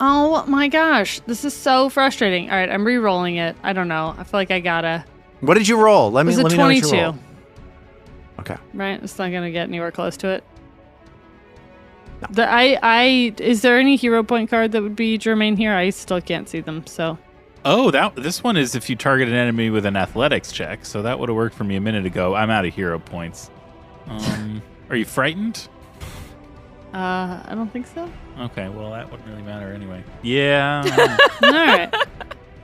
Oh my gosh, this is so frustrating. All right, I'm re-rolling it. I don't know. I feel like I gotta. What did you roll? Let me It was a know what 22. you rolled. Okay. Right, it's not gonna get anywhere close to it. Is there any hero point card that would be germane here? I still can't see them. So. Oh, this one is if you target an enemy with an athletics check. So that would have worked for me a minute ago. I'm out of hero points. Are you frightened? I don't think so. Okay, well that wouldn't really matter anyway. Yeah. All right.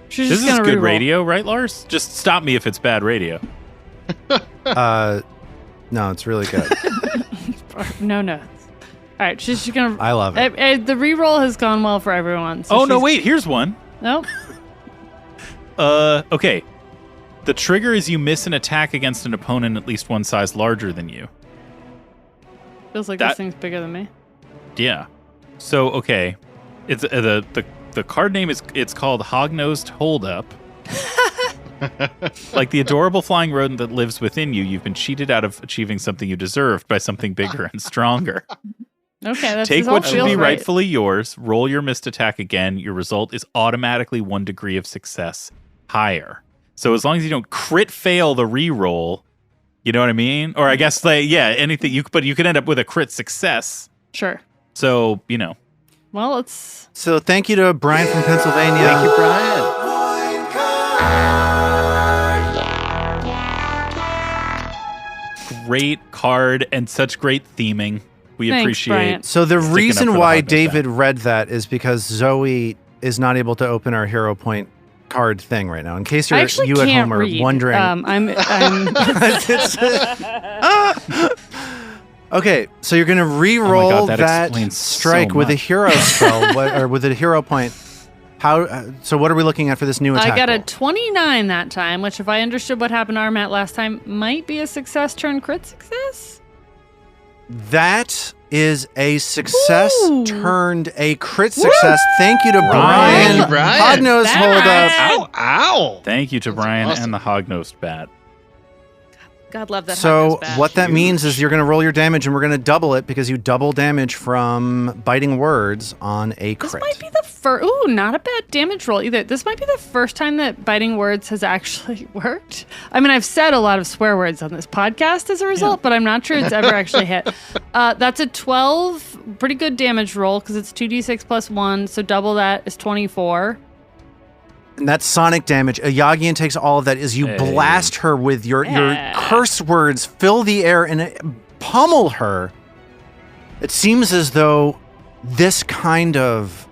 She's This just is gonna good re-roll. radio, right, Lars? Just stop me if it's bad radio. No, it's really good. No notes. All right, she's just gonna. I love it. The re-roll has gone well for everyone. So Oh no, she's- wait, here's one. Nope. Okay. The trigger is you miss an attack against an opponent at least one size larger than you. Feels like That- this thing's bigger than me. Yeah. So okay, it's the card name it's called Hog-Nosed Hold-Up. Like the adorable flying rodent that lives within you, you've been cheated out of achieving something you deserved by something bigger and stronger. Okay, that's Take this all what should feels be right. rightfully yours, roll your missed attack again. Your result is automatically 1 degree of success higher. So as long as you don't crit fail the reroll, you know what I mean? Or I guess anything but you could end up with a crit success. Sure. So, Well, it's So thank you to Brian from Pennsylvania. Thank you, Brian. great card and such great theming. We Thanks, appreciate. Brian. So the Sticking up reason for the why hard David read that is because Zoe is not able to open our hero point card thing right now. In case I actually you can't at home are read. wondering. I'm Okay, so you're gonna re-roll God, that that explains so strike with a much. hero spell, or with a hero point. How? So what are we looking at for this new attack? I got a roll? 29 that time, which if I understood what happened to Armat last time, might be a success turn crit success. That is a success Ooh. turned a crit success. Thank you to Brian. Brian. Brian. Hognose, hold up. Ow, ow. Thank you to That's Brian awesome. and the hog-nosed bat. God love that. So hot-nosed bat. what that means is you're going to roll your damage, and we're going to double it because you double damage from biting words on a This crit. might be the first. Ooh, not a bad damage roll either. This might be the first time that biting words has actually worked. I mean, I've said a lot of swear words on this podcast as a result, but I'm not sure it's ever actually hit. That's a 12, pretty good damage roll because it's 2d6 plus 1, so double that is 24. And that's sonic damage. A Yagian takes all of that as you Hey. blast her with your curse words, fill the air, and pummel her. It seems as though this kind of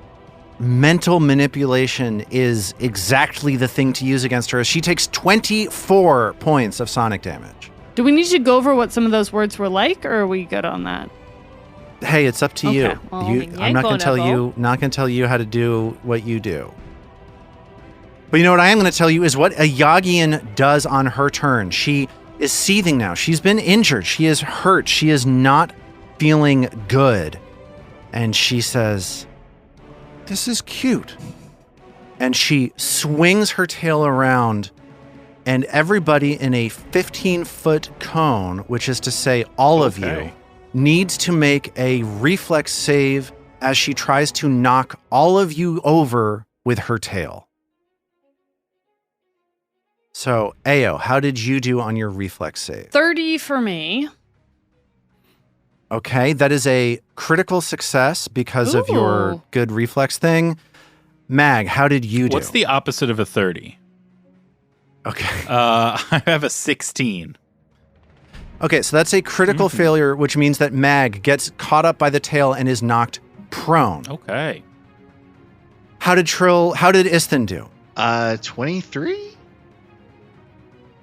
mental manipulation is exactly the thing to use against her. She takes 24 points of sonic damage. Do we need to go over what some of those words were like, or are we good on that? Hey, it's up to Okay, you. well, I'm not going to tell you. Not going to tell you how to do what you do. But you know what I am going to tell you is what a Yagian does on her turn. She is seething now. She's been injured. She is hurt. She is not feeling good. And she says, "This is cute." And she swings her tail around, and everybody in a 15-foot cone, which is to say all of you, Okay. needs to make a reflex save as she tries to knock all of you over with her tail. So, Ao, how did you do on your reflex save? 30 for me. Okay, that is a critical success because of your Ooh. good reflex thing. Mag, how did you do? What's the opposite of a 30? Okay. I have a 16. Okay, so that's a critical failure, which means that Mag gets caught up by the tail and is knocked prone. Okay. How did Isthin do? 23?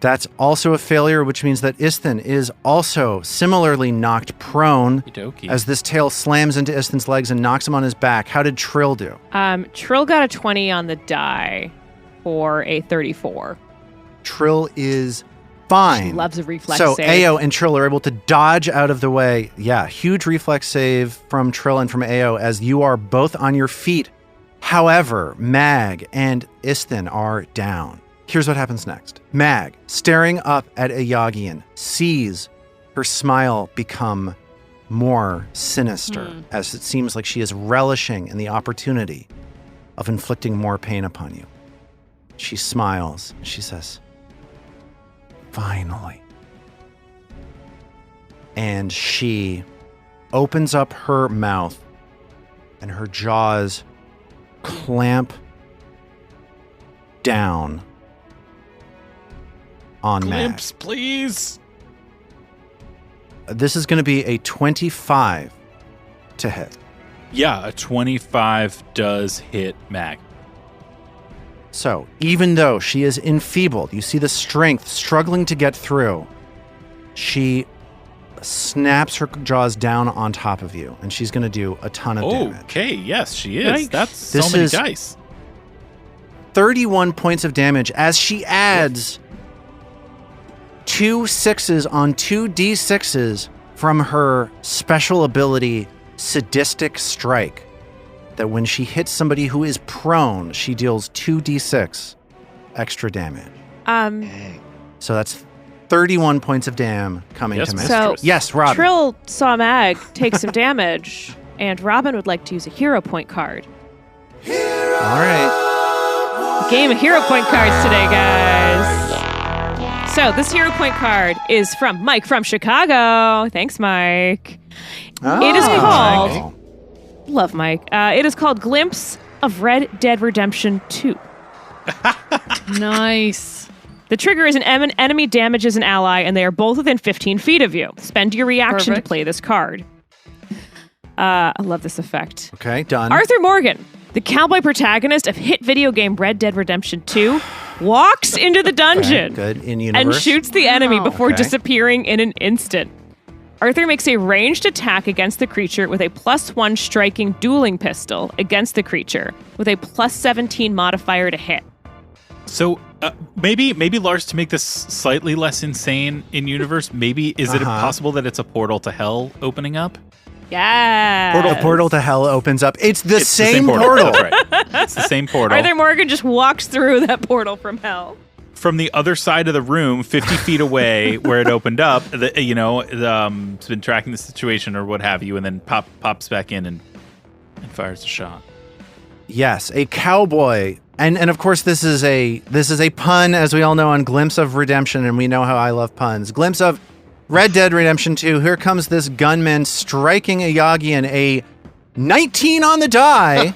That's also a failure, which means that Isthin is also similarly knocked prone Okey-dokey. as this tail slams into Isthin's legs and knocks him on his back. How did Trill do? Trill got a 20 on the die for a 34. Trill is fine. She loves a reflex So save. Ao and Trill are able to dodge out of the way. Yeah, huge reflex save from Trill and from Ao as you are both on your feet. However, Mag and Isthin are down. Here's what happens next. Mag, staring up at a Yagian, sees her smile become more sinister as it seems like she is relishing in the opportunity of inflicting more pain upon you. She smiles and she says, "Finally." And she opens up her mouth and her jaws clamp down on Mag. Please. This is going to be a 25 to hit. Yeah, a 25 does hit Mag. So, even though she is enfeebled, you see the strength struggling to get through, she snaps her jaws down on top of you, and she's going to do a ton of damage. Okay, yes, she is. Yikes. That's This so many is- dice. 31 points of damage as she adds 2 6s on 2d6s from her special ability, Sadistic Strike. That when she hits somebody who is prone, she deals 2d6 extra damage. Dang. So that's 31 points of dam coming Yes, to Mag. So- mistress. Yes, Robin. Trill saw Mag take some damage, and Robin would like to use a hero point card. All right. Game of hero point cards today, guys. So this hero point card is from Mike from Chicago. Thanks, Mike. It is Oh, called- okay. Love Mike. It is called Glimpse of Red Dead Redemption 2. Nice. The trigger is an enemy damages an ally, and they are both within 15 feet of you. Spend your reaction Perfect. to play this card. I love this effect. Okay, done. Arthur Morgan, the cowboy protagonist of hit video game Red Dead Redemption 2, walks into the dungeon Okay, good. In and universe. shoots the enemy before Okay. disappearing in an instant. Arthur makes a ranged attack against the creature with a +1 striking dueling pistol against the creature with a +17 modifier to hit. So maybe Lars, to make this slightly less insane in universe, maybe is it Uh-huh. possible that it's a portal to hell opening up? Yeah. A portal to hell opens up. It's the It's same portal. That's right. It's the same portal. Arthur Morgan just walks through that portal from hell. From the other side of the room, 50 feet away, where it opened up, it's been tracking the situation or what have you, and then pops back in and fires a shot. Yes, a cowboy. And of course this is a pun, as we all know, on Glimpse of Redemption, and we know how I love puns. Glimpse of Red Dead Redemption 2. Here comes this gunman striking a Yagian, a 19 on the die.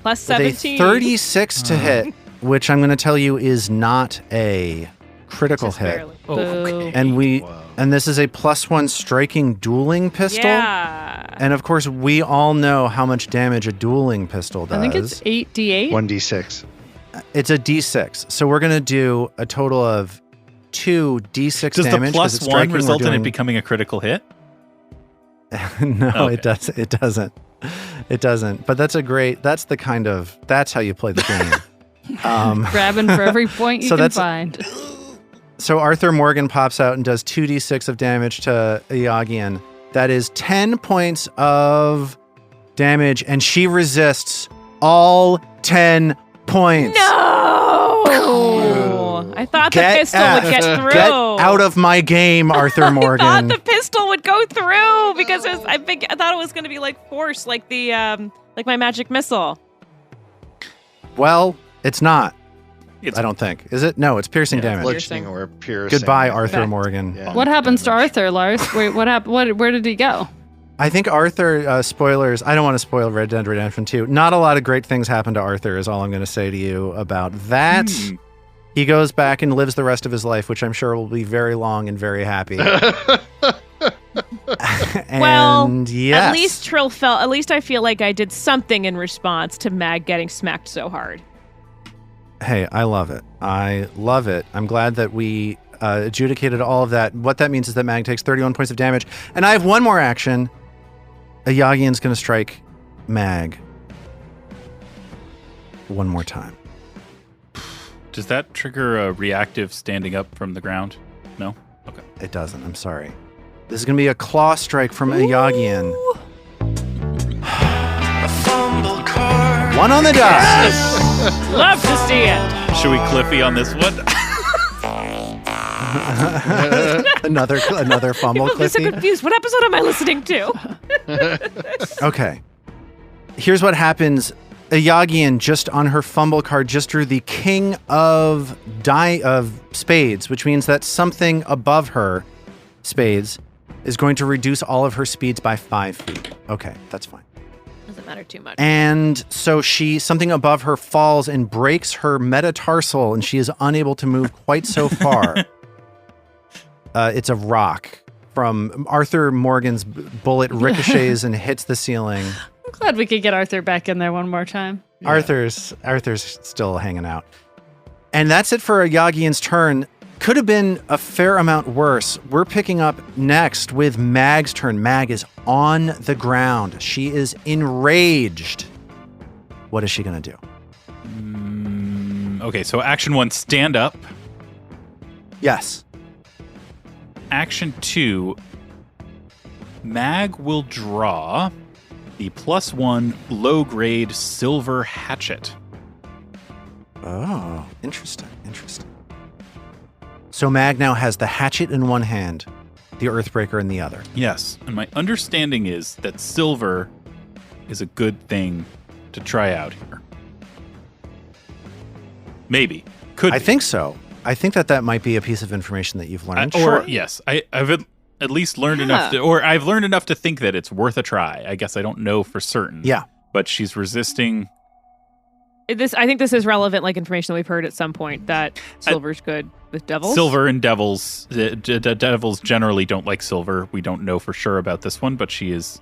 Plus with a 17. 36 to hit, which I'm going to tell you is not a critical Just hit. barely. Oh, Boo. okay. And this is a +1 striking dueling pistol. Yeah. And of course, we all know how much damage a dueling pistol does. I think it's 8d8. 1d6. It's a d6. So we're going to do a total of 2 d6 Does damage. the 'cause it's +1 striking, we're result in it doing- becoming a critical hit? No, Okay. it doesn't. It doesn't. It doesn't. But that's how you play the game. Grabbing for every point you So can that's- find. So Arthur Morgan pops out and does 2d6 of damage to Yagian. That is 10 points of damage, and she resists all 10 points. No! I thought the pistol would get through. Get out of my game, Arthur I Morgan. thought the pistol would go through because I thought it was going to be like force, like the like my magic missile. Well, it's not. It's I don't think. Is it? No, it's piercing damage. Bludgeoning or piercing. Goodbye, Arthur Okay. Morgan. Yeah. What happens to Arthur, Lars? Wait, what happened? Where did he go? I think Arthur, spoilers, I don't want to spoil Red Dead Redemption 2. Not a lot of great things happen to Arthur is all I'm going to say to you about that. He goes back and lives the rest of his life, which I'm sure will be very long and very happy. Well, And yes. At least I feel like I did something in response to Mag getting smacked so hard. Hey, I love it. I love it. I'm glad that we adjudicated all of that. What that means is that Mag takes 31 points of damage. And I have one more action. A Yagian's going to strike Mag one more time. Does that trigger a reactive standing up from the ground? No? Okay. It doesn't. I'm sorry. This is going to be a claw strike from a Yagian. A fumble card. 1 on the die. Love to see it. Should we Cliffy on this one? another fumble, People be so Cliffy. confused. What episode am I listening to? Okay. Here's what happens. A Yagian just on her fumble card just drew the king of spades, which means that something above her, spades, is going to reduce all of her speeds by 5 feet. Okay, that's fine. Doesn't matter too much. And so something above her falls and breaks her metatarsal, and she is unable to move quite so far. It's a rock from Arthur Morgan's bullet ricochets and hits the ceiling. I'm glad we could get Arthur back in there one more time. Yeah. Arthur's still hanging out. And that's it for a Yagian's turn. Could have been a fair amount worse. We're picking up next with Mag's turn. Mag is on the ground. She is enraged. What is she going to do? Okay, so action 1, stand up. Yes. Action 2, Mag will draw the +1 low-grade silver hatchet. Oh, interesting. So Mag now has the hatchet in one hand, the Earthbreaker in the other. Yes, and my understanding is that silver is a good thing to try out here. Maybe. Could I be. think so. I think that might be a piece of information that you've learned. Yes, I've at least learned enough I've learned enough to think that it's worth a try. I guess I don't know for certain. Yeah. But she's resisting. I think this is relevant, like information that we've heard at some point that silver's good with devils. Silver and devils. The devils generally don't like silver. We don't know for sure about this one, but she is.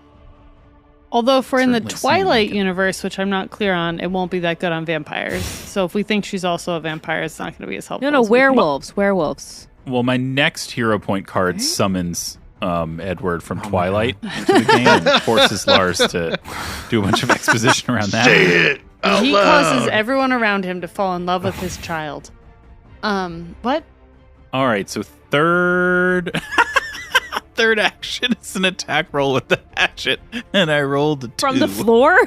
Although if we're in the Certainly seem Twilight like it. universe, which I'm not clear on, it won't be that good on vampires. So if we think she's also a vampire, it's not going to be as helpful. No, as we think. werewolves. Well, my next hero point card summons Edward from Twilight into the game and forces Lars to do a bunch of exposition around that. Say it out He loud. causes everyone around him to fall in love with his child. What? All right, so third third action is an attack roll with the hatchet, and I rolled a 2. From the floor?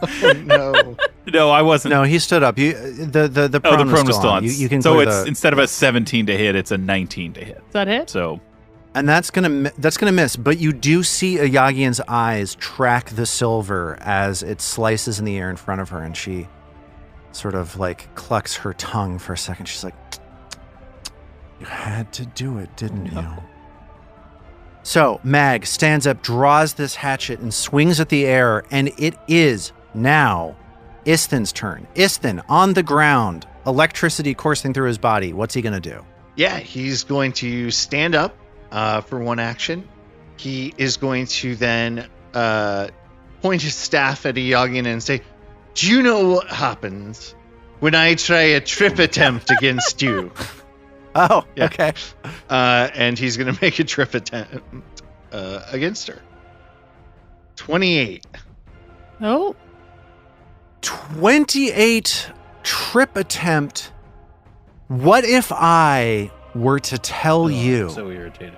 Oh, no. No, I wasn't. No, he stood up. The prone was still on. You can so clear it's instead of a 17 to hit, it's a 19 to hit. Is that it? So and that's gonna miss. But you do see Ayagian's eyes track the silver as it slices in the air in front of her, and she sort of like clucks her tongue for a second. She's like, "You had to do it, didn't you?" So Mag stands up, draws this hatchet, and swings at the air, and it is now Isthin's turn. Isthin on the ground, electricity coursing through his body. What's he gonna do? Yeah, he's going to stand up for one action. He is going to then point his staff at Ayagian and say, "Do you know what happens when I try a trip attempt against you?" Oh, Yeah. okay. And he's going to make a trip attempt against her. 28. Oh, 28 trip attempt. What if I were to tell you so irritated.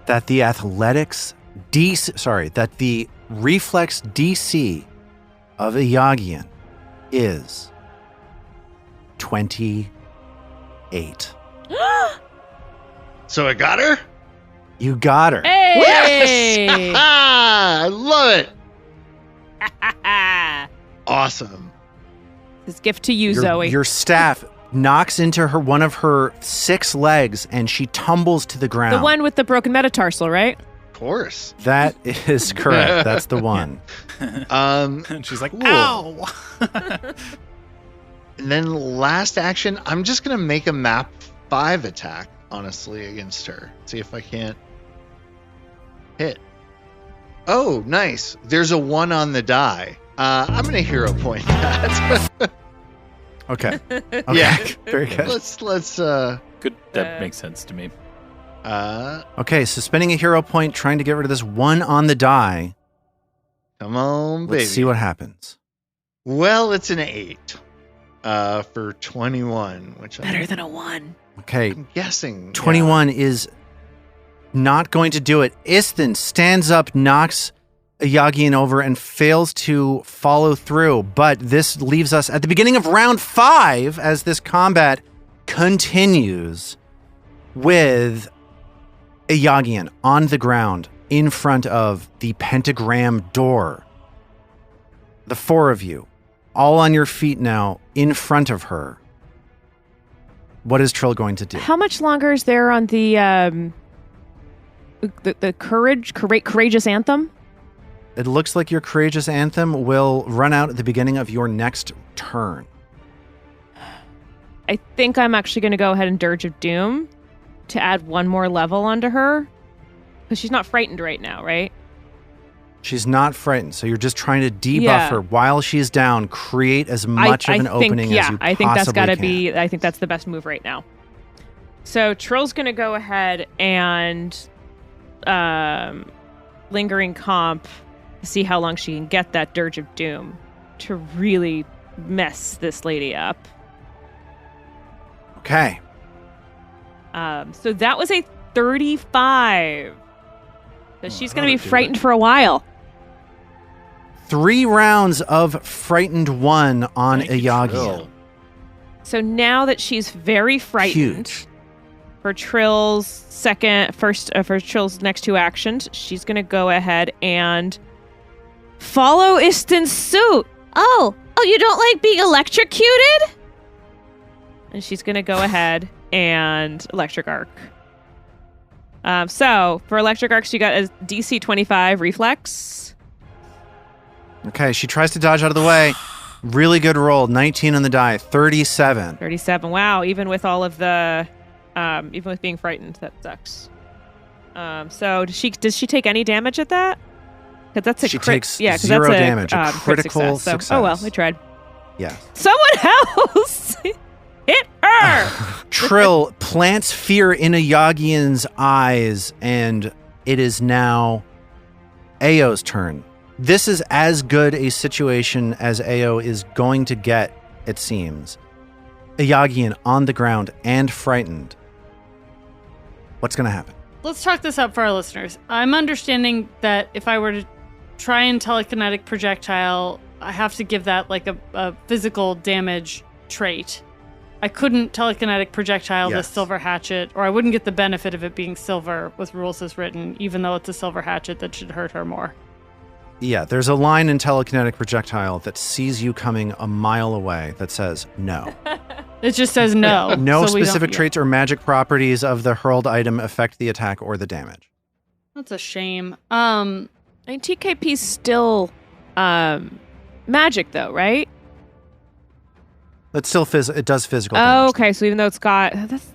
that the athletics that the reflex DC of Ayagian is 28. So I got her? You got her. Hey! I love it. Awesome. This gift to you, Zoe. Your staff knocks into one of her 6 legs, and she tumbles to the ground. The one with the broken metatarsal, right? Of course. That is correct. That's the one. And she's like, Cool. ow! And then last action, I'm just going to make a map 5 attack, honestly, against her. See if I can't hit. Oh, nice. There's a 1 on the die. I'm going to hero point that. Okay. Yeah. Very good. Let's Good. That makes sense to me. Okay, so spending a hero point trying to get rid of this 1 on the die. come on, baby. Let's see what happens. Well, it's an 8 for 21, which Better than a 1. Okay, I'm guessing 21 is not going to do it. Isthin stands up, knocks Ayagian over, and fails to follow through. But this leaves us at the beginning of round 5 as this combat continues with Ayagian on the ground in front of the pentagram door. The 4 of you, all on your feet now, in front of her. What is Trill going to do? How much longer is there on the courageous anthem? It looks like your courageous anthem will run out at the beginning of your next turn. I think I'm actually going to go ahead and Dirge of Doom to add 1 more level onto her. Because she's not frightened right now, right? She's not frightened, so you're just trying to debuff Yeah. her while she's down. Create as much of an opening as you I think that's possibly got to can. be. I think that's the best move right now. So Trill's going to go ahead and lingering comp to see how long she can get that Dirge of Doom to really mess this lady up. Okay. So that was a 35. So she's going to be that'll do frightened it. for a while. 3 rounds of frightened 1 on Thank you, Ayagian. Trill. So now that she's very frightened, Huge. for Trill's for Trill's next 2 actions, she's going to go ahead and follow Isthin's suit. Oh, you don't like being electrocuted? And she's going to go ahead and electric arc. So for electric arcs, you got a DC 25 reflex. Okay, she tries to dodge out of the way. Really good roll. 19 on the die. 37. 37. Wow, even with all of the even with being frightened, that sucks. So does she take any damage at that? Because that's a She crit. takes Yeah, 'cause 0 that's damage, a crit critical success. So, oh well, I success. tried. Yes. Someone else hit her. Trill plants fear in Ayagian's eyes, and it is now Ao's turn. This is as good a situation as Ao is going to get, it seems. Ayagian on the ground and frightened. What's going to happen? let's talk this up for our listeners. I'm understanding that if I were to try and telekinetic projectile, I have to give that like a physical damage trait. I couldn't telekinetic projectile this silver hatchet, or I wouldn't get the benefit of it being silver with rules as written, even though it's a silver hatchet that should hurt her more. Yeah, there's a line in telekinetic projectile that sees you coming a mile away that says no. It just says no. No so we specific don't- traits or magic properties of the hurled item affect the attack or the damage. That's a shame. I mean, TKP's still magic, though, right? It's still it does physical damage. Oh, okay. So even though it's got,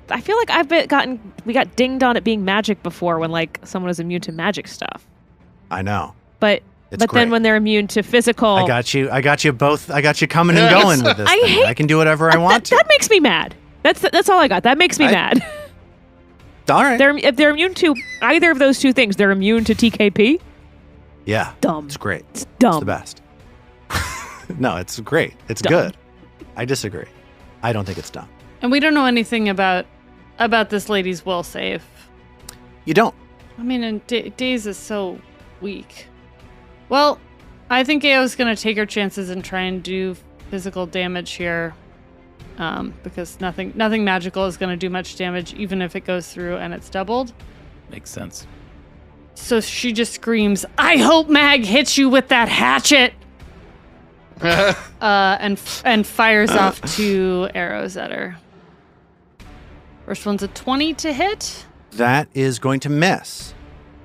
I feel like we got dinged on it being magic before when like someone was immune to magic stuff. I know. But It's then great. when they're immune to physical, I got you both. I got you coming and going with this thing. I can do whatever I want to. That makes me mad. That's all I got. That makes me mad. All right. If they're immune to either of those two things, they're immune to TKP. Yeah. Dumb. It's great. It's dumb. It's the best. No, it's great. It's Dumb. good. I disagree. I don't think it's dumb. And we don't know anything about this lady's will save. You don't. I mean, and Days is so weak. Well, I think Ao's going to take her chances and try and do physical damage here, because nothing magical is going to do much damage, even if it goes through and it's doubled. Makes sense. So she just screams, "I hope Mag hits you with that hatchet!" and fires off 2 arrows at her. First one's a 20 to hit, That is going to miss.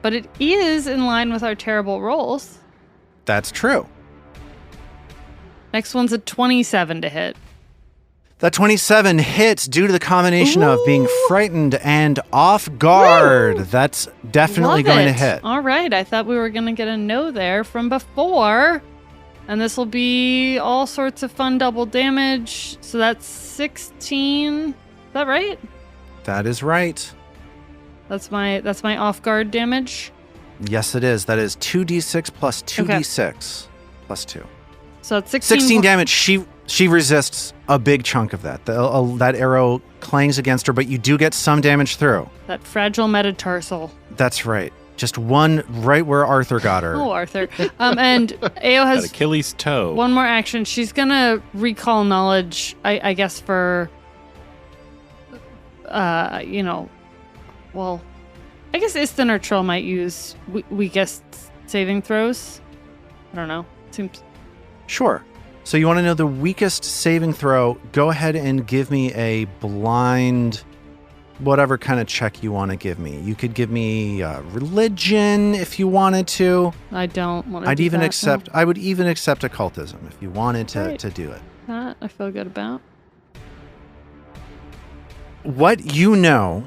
but it is in line with our terrible rolls. That's true. Next one's a 27 to hit. That 27 hits due to the combination of being frightened and off guard. Woo! That's definitely Love going it. to hit. All right, I thought we were going to get a no there from before. And this will be all sorts of fun double damage. So that's 16. Is that right? That is right. That's my off guard damage. Yes, it is. That is 2d6 plus 2d6 plus 2. So it's 16. 16 damage. She resists a big chunk of that. That arrow clangs against her, but you do get some damage through. That fragile metatarsal. That's right. Just one right where Arthur got her. Oh, Arthur. And Ao Got has Achilles' toe. one more action. She's going to recall knowledge, I guess, for, well, I guess Istin or Trill might use weakest saving throws. I don't know. Seems. Sure. So you want to know the weakest saving throw? Go ahead and give me a blind, whatever kind of check you want to give me. You could give me religion if you wanted to. I don't want to. I would even Oh, accept occultism if you wanted Right. to do it. that I feel good about. What you know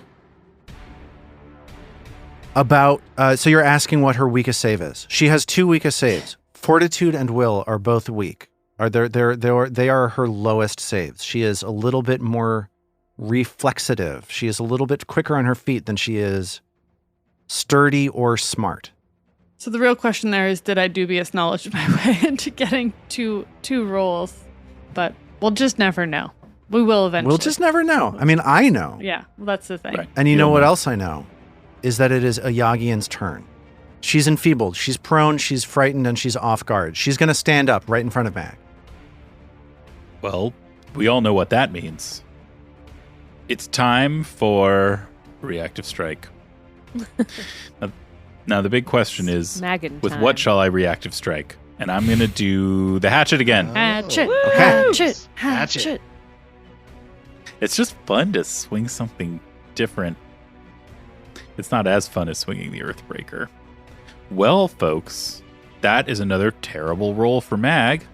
about, so you're asking what her weakest save is. She has 2 weakest saves. Fortitude and will are both weak. They are her lowest saves. She is a little bit more reflexive. She is a little bit quicker on her feet than she is sturdy or smart. So the real question there is, did I dubious knowledge my way into getting two rolls? But we'll just never know. We will eventually. We'll just never know. I mean, I know. Yeah, well, that's the thing. Right. And you You'll know what know. else I know? Is that it is Ayagian's turn. She's enfeebled. She's prone. She's frightened, and she's off guard. She's going to stand up right in front of Mag. Well, we all know what that means. It's time for reactive strike. Now the big question is, Maggin with time. what shall I reactive strike? And I'm going to do the hatchet again. Hatchet, Oh, hatchet, Hatchet. hatchet. It's just fun to swing something different. It's not as fun as swinging the Earthbreaker. Well, folks, that is another terrible roll for Mag.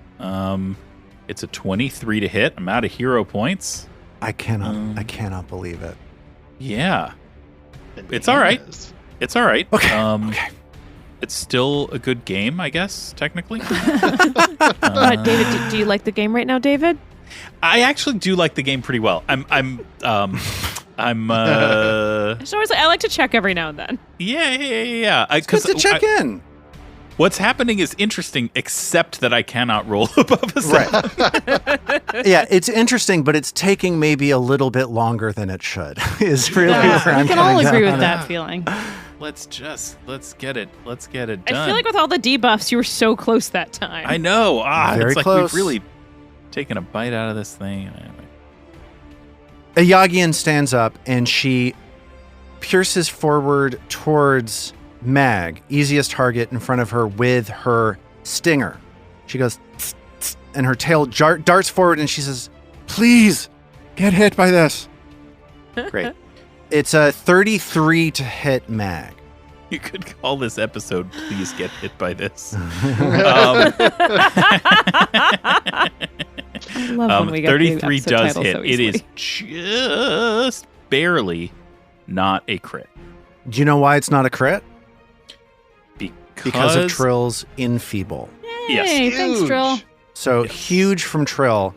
It's a 23 to hit. I'm out of hero points. I cannot believe it. Yeah, It's all right. Bananas. it's all right. Okay. Okay. It's still a good game, I guess, technically. David, do you like the game right now, David? I actually do like the game pretty well. I just always I like to check every now and then. Yeah. It's good to check in. What's happening is interesting, except that I cannot roll above a 7. Right. Yeah, it's interesting, but it's taking maybe a little bit longer than it should. Is really where I'm We can all coming agree down with on that it. feeling. Let's get it done. I feel like with all the debuffs, you were so close that time. I know. Very it's like close. we've really taken a bite out of this thing. Ayagian stands up and she pierces forward towards Mag, easiest target in front of her, with her stinger. She goes, tss, tss, and her tail darts forward, and she says, "Please, get hit by this." Great. It's a 33 to hit Mag. You could call this episode "Please Get Hit by This." I love when we get 33 the episode does title hit. so It is easily. just barely not a crit. Do you know why it's not a crit? Because of Because Trill's enfeeble. Yes. Hey, thanks, Huge. Drill. So huge from Trill.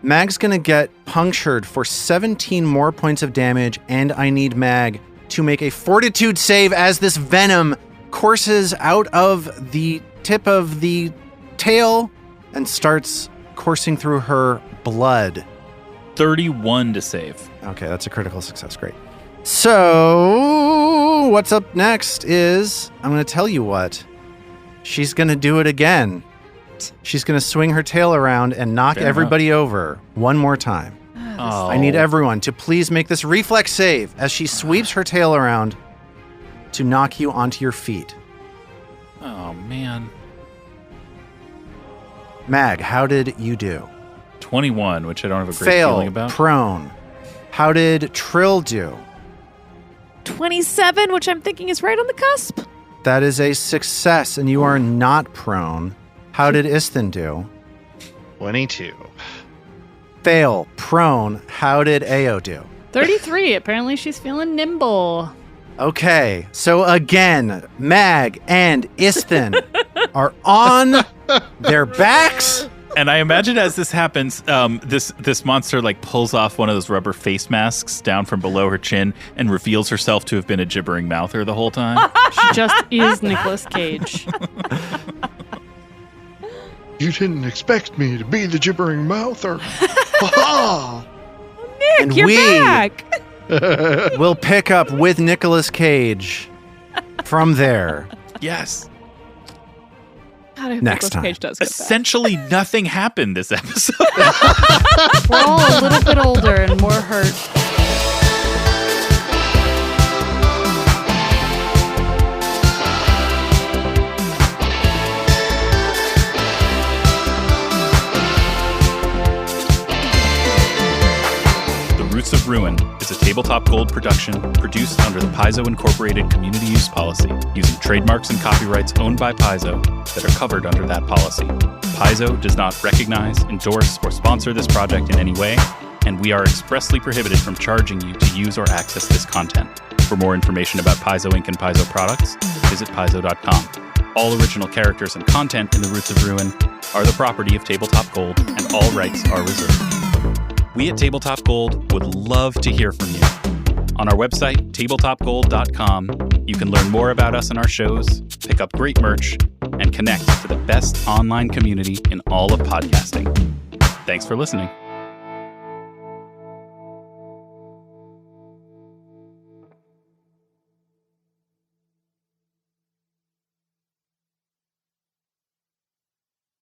Mag's going to get punctured for 17 more points of damage, and I need Mag to make a fortitude save as this venom courses out of the tip of the tail and starts coursing through her blood. 31 to save. Okay, that's a critical success. Great. So, what's up next is, I'm going to tell you what. She's going to do it again. She's going to swing her tail around and knock Fair everybody over one more time. Oh. I need everyone to please make this reflex save as she sweeps her tail around to knock you onto your feet. Oh, man. Mag, how did you do? 21, which I don't have a great feeling Fail, about. prone. How did Trill do? 27, which I'm thinking is right on the cusp. That is a success, and you are not prone. How did Isthin do? 22. Fail, prone. How did Ao do? 33. Apparently she's feeling nimble. Okay, so again, Mag and Isthin are on their backs. And I imagine as this happens, this monster like pulls off one of those rubber face masks down from below her chin and reveals herself to have been a gibbering mouther the whole time. She just is Nicolas Cage. You didn't expect me to be the gibbering mouther. Ha And You're we back. will pick up with Nicolas Cage from there. Yes. God, I hope Next Nicolas time. Cage does get back. Essentially nothing happened this episode. We're all a little bit older and more hurt. Roots of Ruin is a Tabletop Gold production produced under the Paizo Incorporated Community Use Policy, using trademarks and copyrights owned by Paizo that are covered under that policy. Paizo does not recognize, endorse, or sponsor this project in any way, and we are expressly prohibited from charging you to use or access this content. For more information about Paizo Inc. and Paizo products, visit paizo.com. All original characters and content in the Roots of Ruin are the property of Tabletop Gold, and all rights are reserved. We at Tabletop Gold would love to hear from you. On our website, tabletopgold.com, you can learn more about us and our shows, pick up great merch, and connect to the best online community in all of podcasting. Thanks for listening.